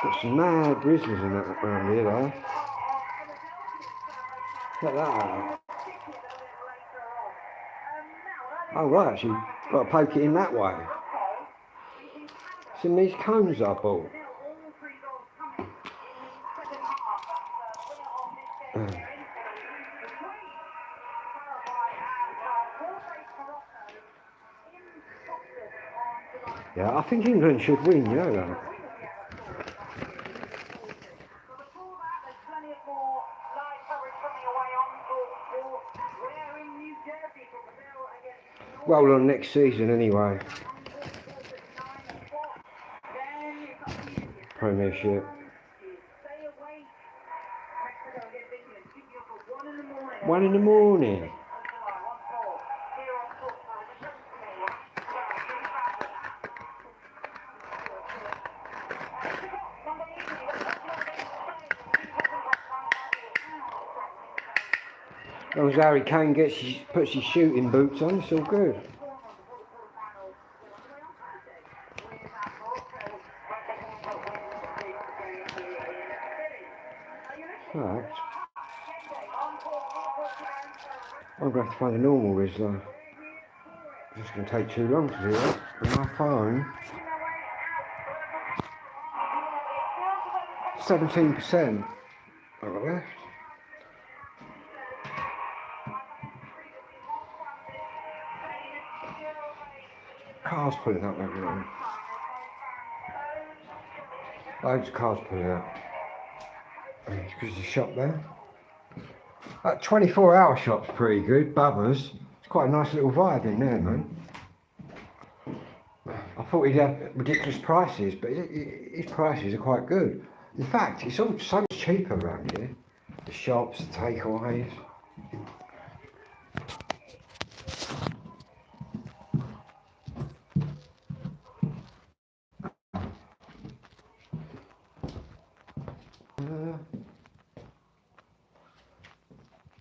Got some mad grizzlies in that around here, though. Check that out. Oh, right, actually, got to poke it in that way. It's in these cones I bought. Yeah, I think England should win, you know that. Well, on next season anyway. Premiership. 1 in the morning. long as Harry Kane puts his shooting boots on, it's all good. Fact, I'm going to have to find a normal Rizzler. It's just going to take too long to do that. On my phone, 17% I've got left. Cars pulling up everywhere. Loads of cars pulling up. Because the shop there. That 24-hour shop's pretty good, Bubba's. It's quite a nice little vibe in there, man. I thought he'd have ridiculous prices, but his prices are quite good. In fact, it's all so much cheaper around here. The shops, the takeaways.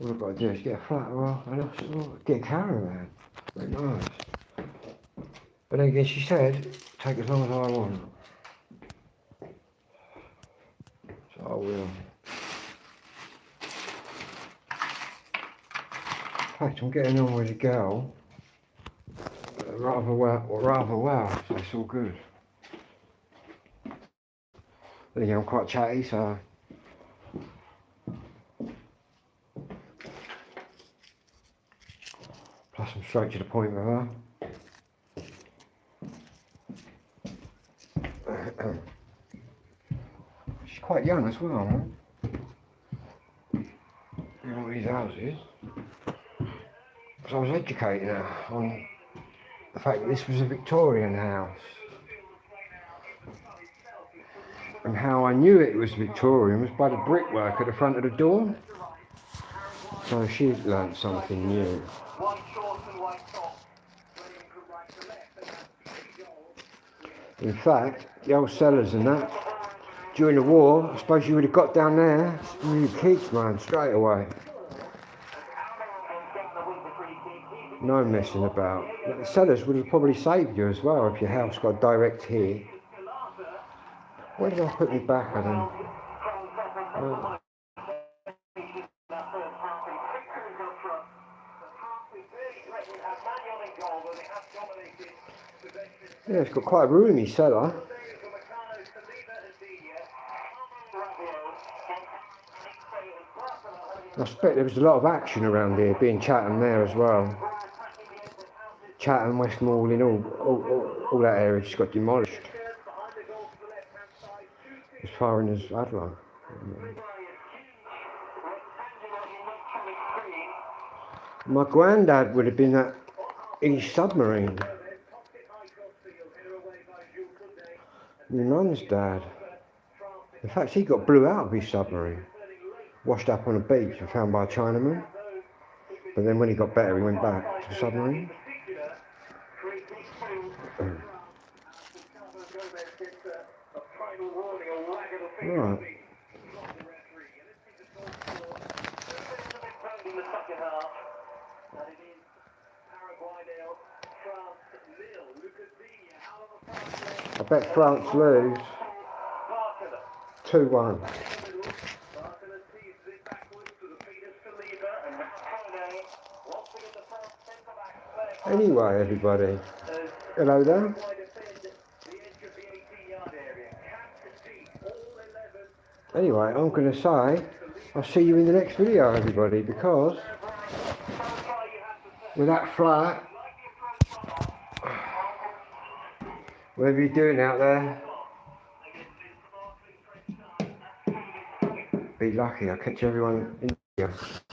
All I've got to do is get a flat, well, and also get a caravan. Very nice. But then again, she said, take as long as I want. So I will. In fact, I'm getting on with a girl rather well, so it's all good. But again, I'm quite chatty, so plus I'm straight to the point with her. She's quite young as well, man. You know what these houses? So I was educating her on the fact that this was a Victorian house. And how I knew it was Victorian was by the brickwork at the front of the door. So she's learnt something new. In fact, the old cellars and that, during the war, I suppose you would have got down there with your kids, man, straight away. No messing about. But the cellars would have probably saved you as well if your house got direct here. Where did I put me back, Adam? Yeah, it's got quite a roomy cellar. I expect there was a lot of action around here, being Chatham there as well. Chatham, Westmoreland, all that area just got demolished. As far in as Adler. My granddad would have been at East Submarine. My mum's dad. In fact, he got blew out of his submarine. Washed up on a beach and found by a Chinaman. But then when he got better, he went back to the submarine. Right. I bet France lose 2-1. Anyway, everybody, hello there. Anyway, I'm going to say I'll see you in the next video, everybody, because with that flat, whatever you're doing out there, be lucky. I'll catch everyone in the video.